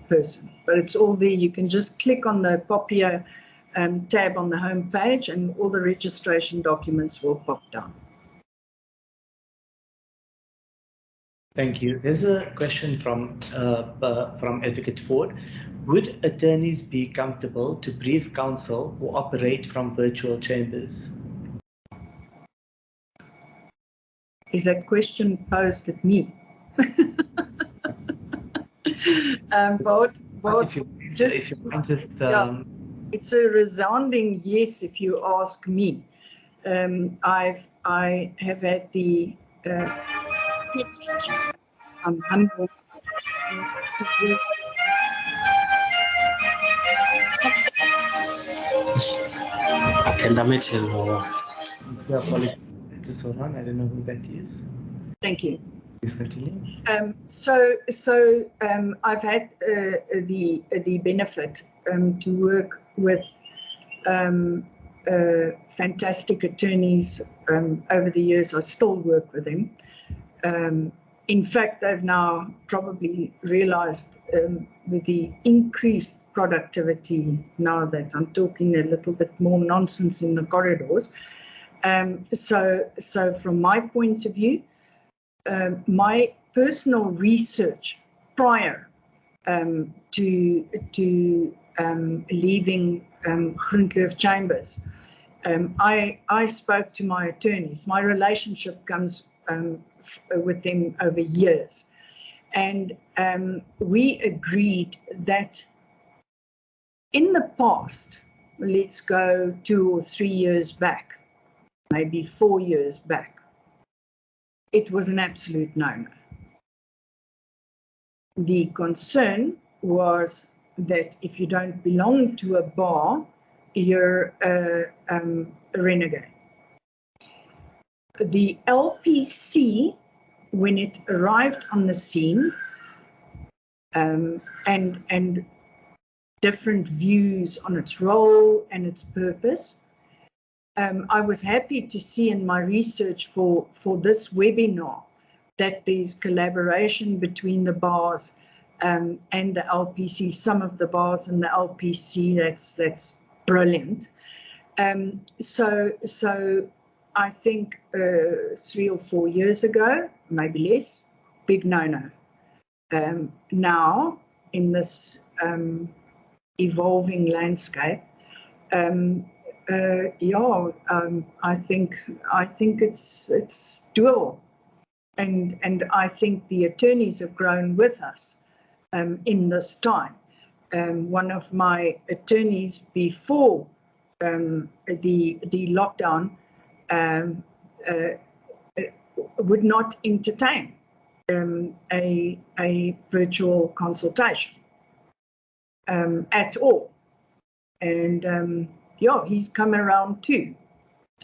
person. But it's all there. You can just click on the Poppy tab on the home page, and all the registration documents will pop down. Thank you. There's a question from Advocate Ford. Would attorneys be comfortable to brief counsel who operate from virtual chambers? Is that question posed at me? It's a resounding yes if you ask me. I have had the I'm humbled to work. Just hold on, I don't know who that is. Thank you. Please continue. So I've had the benefit to work with fantastic attorneys over the years. I still work with them. In fact, they've now probably realized with the increased productivity, now that I'm talking a little bit more nonsense in the corridors. So from my point of view, my personal research prior to leaving Groenkloof Chambers, I spoke to my attorneys. My relationship comes with them over years, and we agreed that in the past, let's go 2 or 3 years back, maybe 4 years back, it was an absolute no-no. The concern was that if you don't belong to a bar, you're a renegade. The LPC when it arrived on the scene, and different views on its role and its purpose, I was happy to see in my research for this webinar that there's collaboration between the bars and the LPC, some of the bars and the LPC. That's brilliant. So I think 3 or 4 years ago, maybe less, big no-no. Now, in this evolving landscape, I think it's doable, and I think the attorneys have grown with us in this time. One of my attorneys before the lockdown would not entertain a virtual consultation at all, and he's come around too.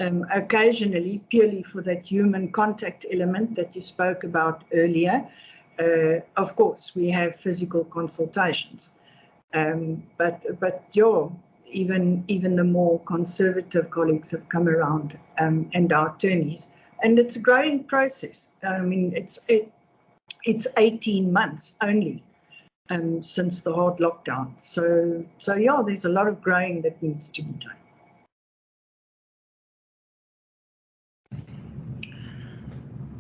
Occasionally, purely for that human contact element that you spoke about earlier. Of course, we have physical consultations, but even the more conservative colleagues have come around, and our attorneys, and it's a growing process. I mean, it's 18 months only since the hard lockdown. So there's a lot of growing that needs to be done.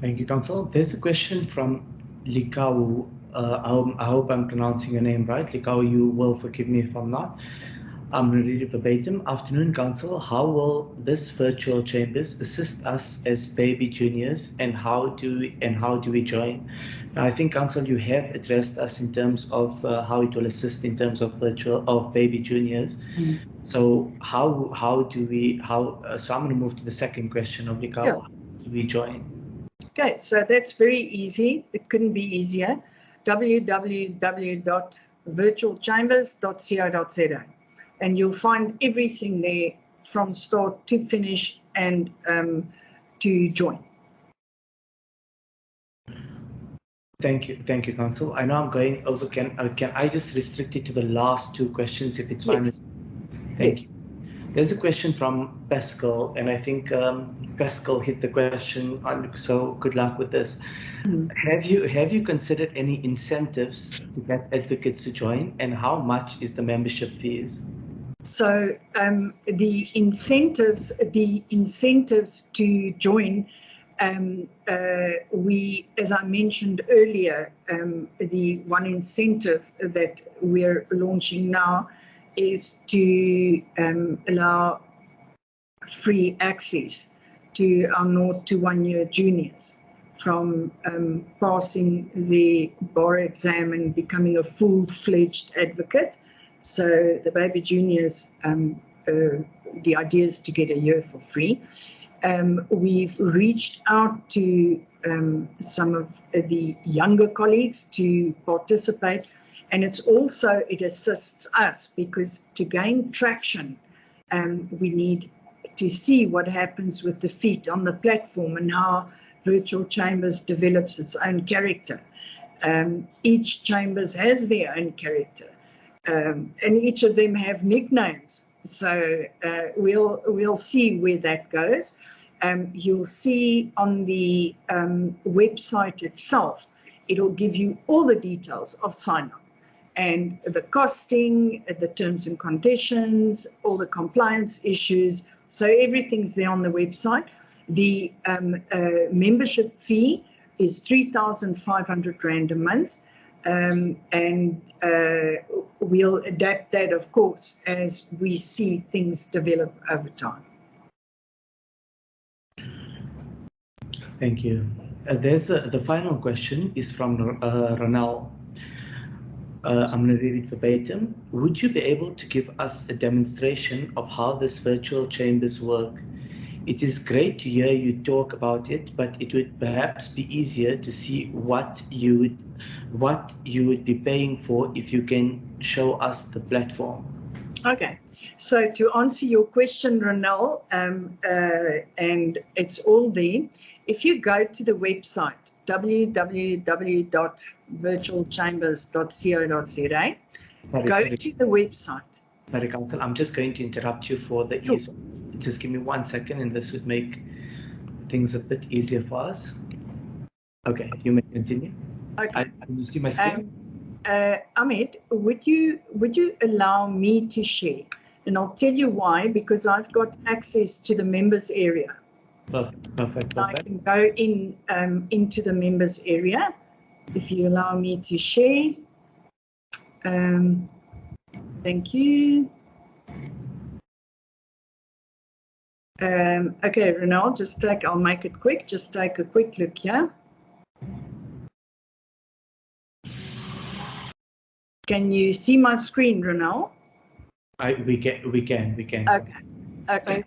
Thank you, Council. There's a question from Likau. I hope I'm pronouncing your name right. Likau, you will forgive me if I'm not. I'm going to read it verbatim. Afternoon, Council. How will this virtual chambers assist us as baby juniors, and how do we join? Now, I think, Council, you have addressed us in terms of how it will assist in terms of baby juniors. Mm. So so I'm going to move to the second question of Likau. Yeah. How do we join? Okay, so that's very easy. It couldn't be easier. www.virtualchambers.co.za, and you'll find everything there from start to finish, and to join. Thank you, Council. I know I'm going over. Can I just restrict it to the last two questions, if it's fine? Yes. Thank you. There's a question from Pascal, and I think Pascal hit the question on, so good luck with this. Mm. Have you considered any incentives to get advocates to join, and how much is the membership fees? So the incentives to join, we, as I mentioned earlier, the one incentive that we're launching now is to allow free access to our 0 to 1 year juniors from passing the bar exam and becoming a full-fledged advocate. So the baby juniors, the idea is to get a year for free. We've reached out to some of the younger colleagues to participate. And it assists us, because to gain traction, we need to see what happens with the feet on the platform and how Virtual Chambers develops its own character. Each Chambers has their own character, and each of them have nicknames. So we'll see where that goes. You'll see on the website itself, it'll give you all the details of sign-up, and the costing, the terms and conditions, all the compliance issues. So everything's there on the website. The membership fee is 3,500 Rand a month. And we'll adapt that, of course, as we see things develop over time. Thank you. The final question is from Ronelle. I'm going to read it verbatim. Would you be able to give us a demonstration of how this virtual chambers work? It is great to hear you talk about it, but it would perhaps be easier to see what you would be paying for if you can show us the platform. Okay. So to answer your question, Ronelle, and it's all there. If you go to the website, www.virtualchambers.co.za. Go to the website. Sorry, Council, I'm just going to interrupt you for the ease. Just give me 1 second, and this would make things a bit easier for us. Okay, you may continue. Okay. You see my screen? Ahmed, would you allow me to share? And I'll tell you why, because I've got access to the members area. Perfect. I can go into the members area if you allow me to share. Thank you. Okay, Ronelle, I'll make it quick. Just take a quick look here. Can you see my screen, Ronelle? We can. Okay.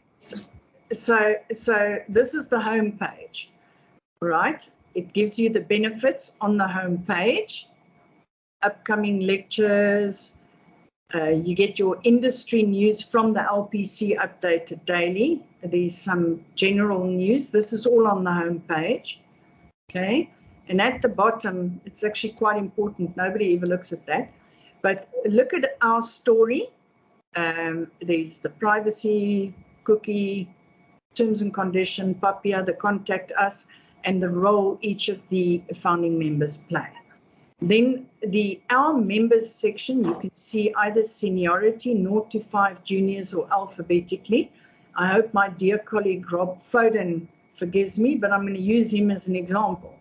So this is the home page, right? It gives you the benefits on the home page, upcoming lectures. You get your industry news from the LPC updated daily. There's some general news. This is all on the home page, okay? And at the bottom, it's actually quite important. Nobody ever looks at that. But look at our story. There's the privacy, cookie, terms and condition, PAPIA, the contact us, and the role each of the founding members play. Then our members section, you can see either seniority, 0 to 5 juniors, or alphabetically. I hope my dear colleague Rob Foden forgives me, but I'm going to use him as an example.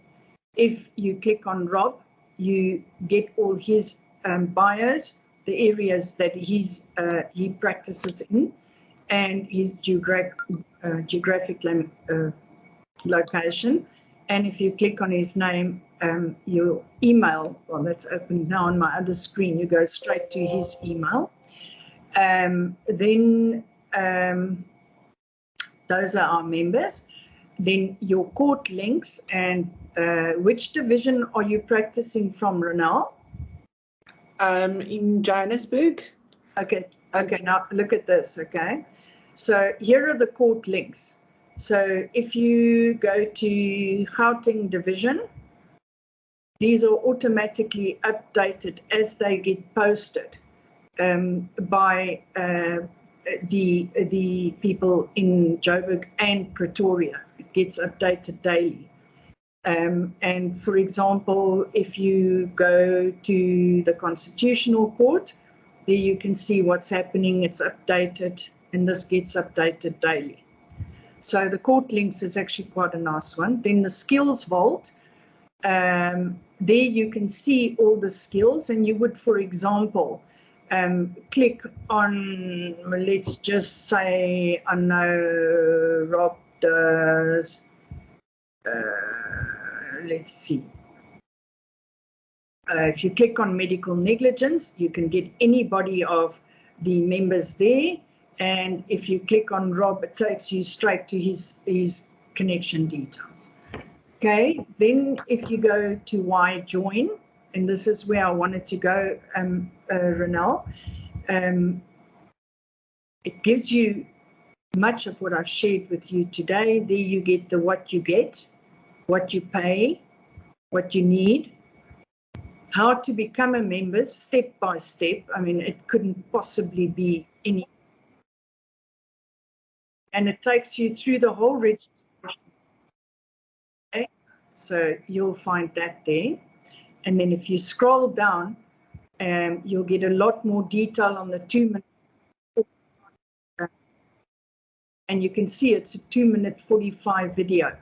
If you click on Rob, you get all his bios, the areas that he practices in, and his geographic location. And if you click on his name, your email, well, that's open now on my other screen, you go straight to his email. Those are our members. Then your court links, and which division are you practicing from, Ronelle? In Johannesburg. Okay, now look at this, okay? So here are the court links. So if you go to Gauteng division, these are automatically updated as they get posted by the people in Joburg and Pretoria. It gets updated daily. And for example, if you go to the Constitutional Court, there you can see what's happening. It's updated, and this gets updated daily. So the court links is actually quite a nice one. Then the skills vault, there you can see all the skills, and you would, for example, click on, let's just say, I know Rob does, let's see. If you click on medical negligence, you can get anybody of the members there. And if you click on Rob, it takes you straight to his connection details. Okay, then if you go to why join, and this is where I wanted to go, Ronelle, it gives you much of what I've shared with you today. There you get the what you get, what you pay, what you need, how to become a member step by step. I mean, it couldn't possibly be any. And it takes you through the whole registration. Okay? So you'll find that there. And then if you scroll down, you'll get a lot more detail on the 2-minute. And you can see it's a 2-minute 45 video,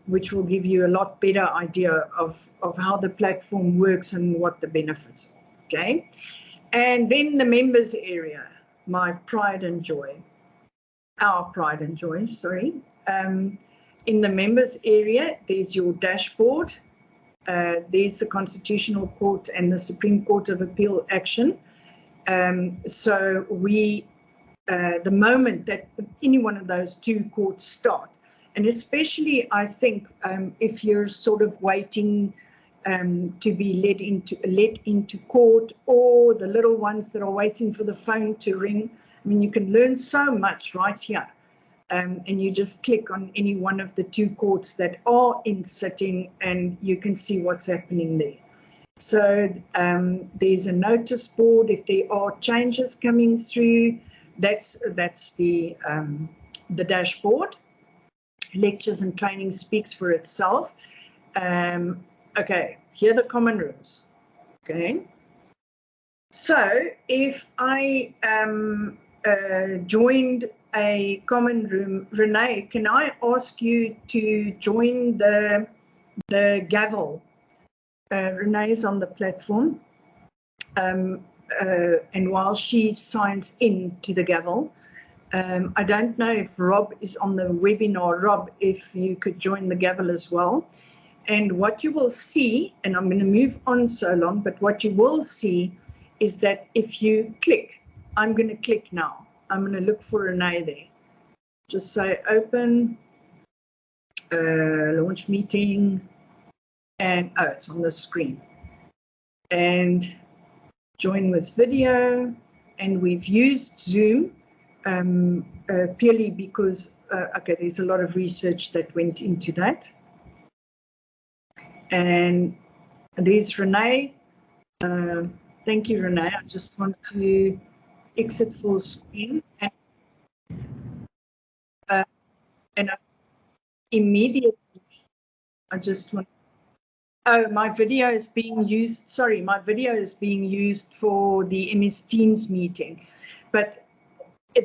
which will give you a lot better idea of how the platform works and what the benefits are. Okay. And then the members area, my pride and joy. Our pride and joy, sorry. In the members area, there's your dashboard. There's the Constitutional Court and the Supreme Court of Appeal action. So the moment that any one of those two courts start, and especially I think if you're sort of waiting to be led into court, or the little ones that are waiting for the phone to ring, I mean, you can learn so much right here and you just click on any one of the 2 courts that are in sitting, and you can see what's happening there. So there's a notice board if there are changes coming through. That's the dashboard. Lectures and training speaks for itself. Okay, here are the common rooms. Okay, so if I joined a common room, Renee, can I ask you to join the gavel? Renee is on the platform, and while she signs in to the gavel, I don't know if Rob is on the webinar. Rob, if you could join the gavel as well. And what you will see, and I'm going to move on so long, but what you will see is that if you click, I'm going to click now. I'm going to look for Renee there. Just say open, launch meeting, and oh, it's on the screen. And join with video. And we've used Zoom purely because, okay, there's a lot of research that went into that. And there's Renee. Thank you, Renee. I just want to exit full screen. And immediately, I just want. Oh, my video is being used. Sorry, my video is being used for the MS Teams meeting, but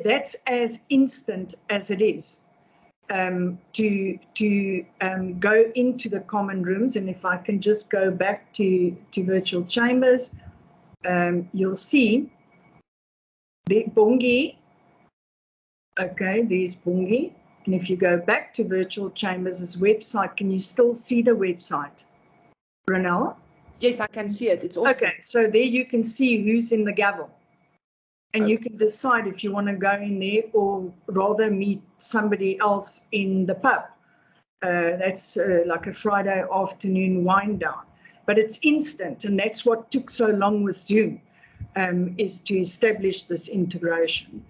that's as instant as it is. To go into the common rooms, and if I can just go back to virtual chambers, you'll see the Bongi. Okay, there's Bongi, and if you go back to virtual chambers' website, can you still see the website, Ronelle? Yes, I can see it. It's awesome. Okay, so there you can see who's in the gavel. And you can decide if you want to go in there or rather meet somebody else in the pub. That's like a Friday afternoon wind down. But it's instant, and that's what took so long with Zoom, is to establish this integration.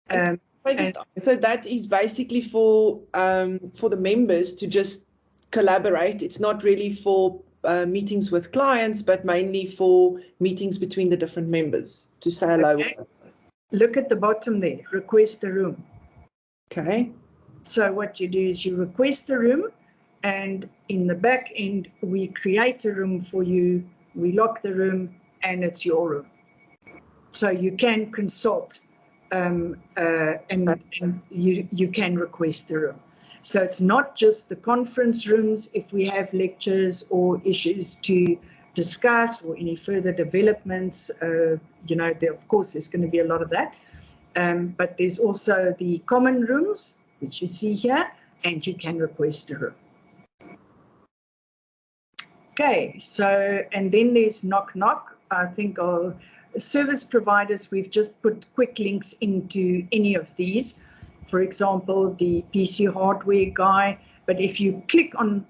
So that is basically for the members to just collaborate. It's not really for meetings with clients, but mainly for meetings between the different members to say hello. Okay. Look at the bottom there, request a room. Okay. So what you do is you request a room, and in the back end, we create a room for you, we lock the room, and it's your room. So you can consult and you can request a room. So it's not just the conference rooms if we have lectures or issues to discuss or any further developments, you know, there, of course, there's going to be a lot of that. But there's also the common rooms, which you see here, and you can request a room. Okay, so, and then there's knock knock. I think all service providers, we've just put quick links into any of these. For example, the PC hardware guy, but if you click on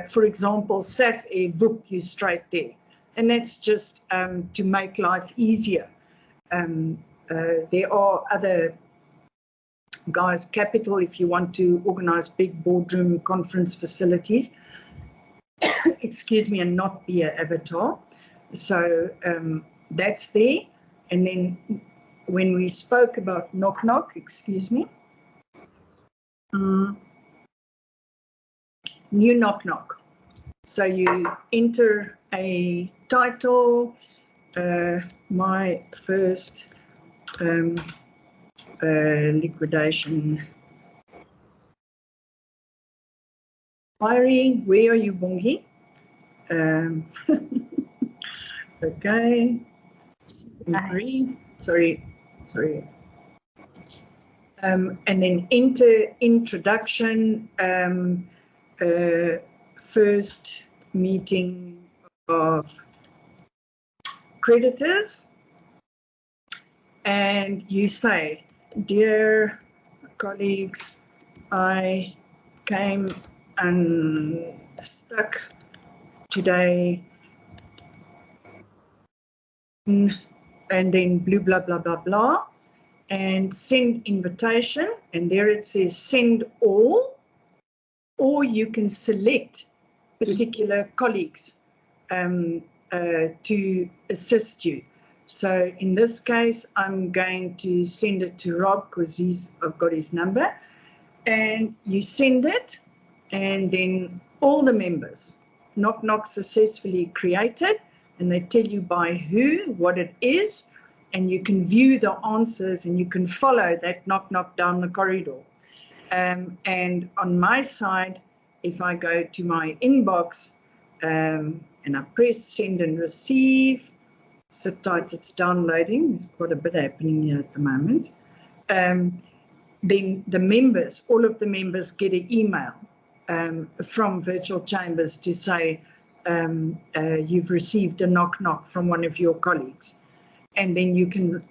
for example, SAF Air, whoop, you straight there. And that's just to make life easier. There are other guys, Capital, if you want to organize big boardroom conference facilities, excuse me, and not be an avatar. So that's there. And then when we spoke about knock knock, excuse me, new knock knock. So you enter a title, my first liquidation inquiry. Where are you, Bongi? Okay. Sorry. And then enter introduction, first meeting of creditors, and you say, dear colleagues, I came unstuck today, and then blah, blah, blah, blah, blah. and send invitation, and there it says send all, or you can select particular colleagues to assist you. So in this case, I'm going to send it to Rob because I've got his number, and you send it, and then all the members, Knock Knock successfully created, and they tell you by who, what it is, and you can view the answers and you can follow that Knock Knock down the corridor. And on my side, if I go to my inbox and I press send and receive, sit tight, it's downloading. There's quite a bit happening here at the moment. Then the members, all of the members get an email from Virtual Chambers to say you've received a Knock Knock from one of your colleagues. And then you can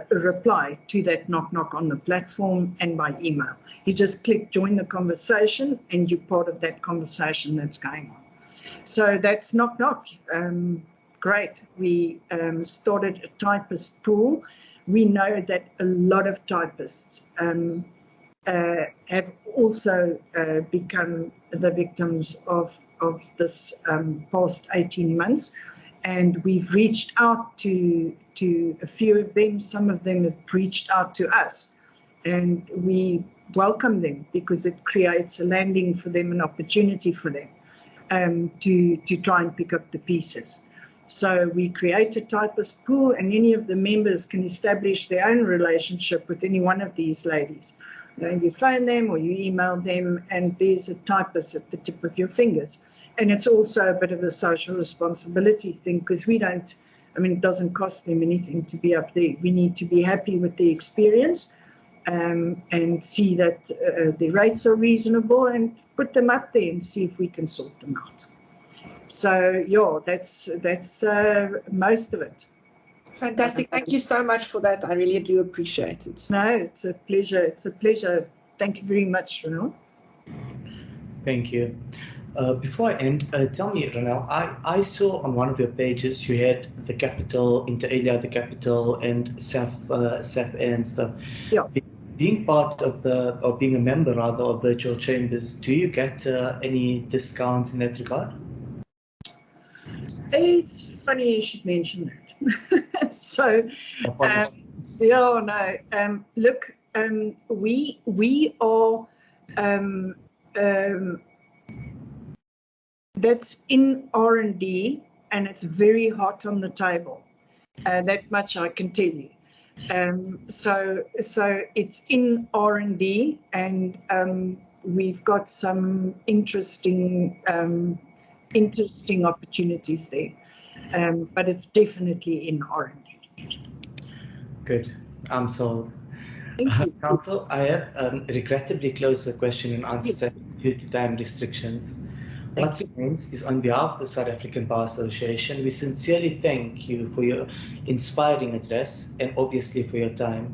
reply to that Knock Knock on the platform and by email. You just click join the conversation and you're part of that conversation that's going on. So that's Knock Knock. Great. We started a typist pool. We know that a lot of typists have also become the victims of this past 18 months. And we've reached out to a few of them. Some of them have reached out to us. And we welcome them because it creates a landing for them, an opportunity for them to try and pick up the pieces. So we create a typist pool, and any of the members can establish their own relationship with any one of these ladies. You phone them or you email them, and there's a typist at the tip of your fingers. And it's also a bit of a social responsibility thing because we don't, it doesn't cost them anything to be up there. We need to be happy with the experience and see that the rates are reasonable and put them up there and see if we can sort them out. So, yeah, that's most of it. Fantastic. Thank you so much for that. I really do appreciate it. No, it's a pleasure. It's a pleasure. Thank you very much, Ronelle. Thank you. Before I end, tell me, Ronelle, I saw on one of your pages you had the capital, inter alia, the capital, and SAP and stuff. Yeah. Being part of or being a member rather of Virtual Chambers, do you get any discounts in that regard? It's funny you should mention that. So, look, we are, that's in R&D, and it's very hot on the table. That much I can tell you. So it's in R&D, and we've got some interesting opportunities there, but it's definitely in R&D. Good. I'm sold. Thank you. Council, I have regrettably closed the question and answer session due to time restrictions. What remains is, on behalf of the South African Bar Association, we sincerely thank you for your inspiring address and obviously for your time.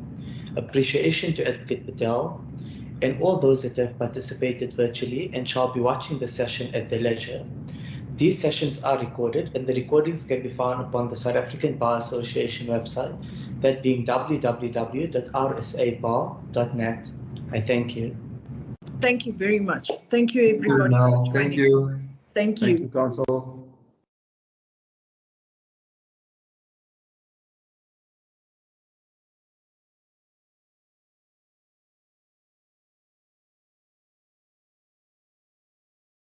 Appreciation to Advocate Patel and all those that have participated virtually and shall be watching the session at their leisure. These sessions are recorded, and the recordings can be found upon the South African Bar Association website, that being www.rsabar.net. I thank you. Thank you very much. Thank you, everybody. Thank you. Thank you. Thank you, Council.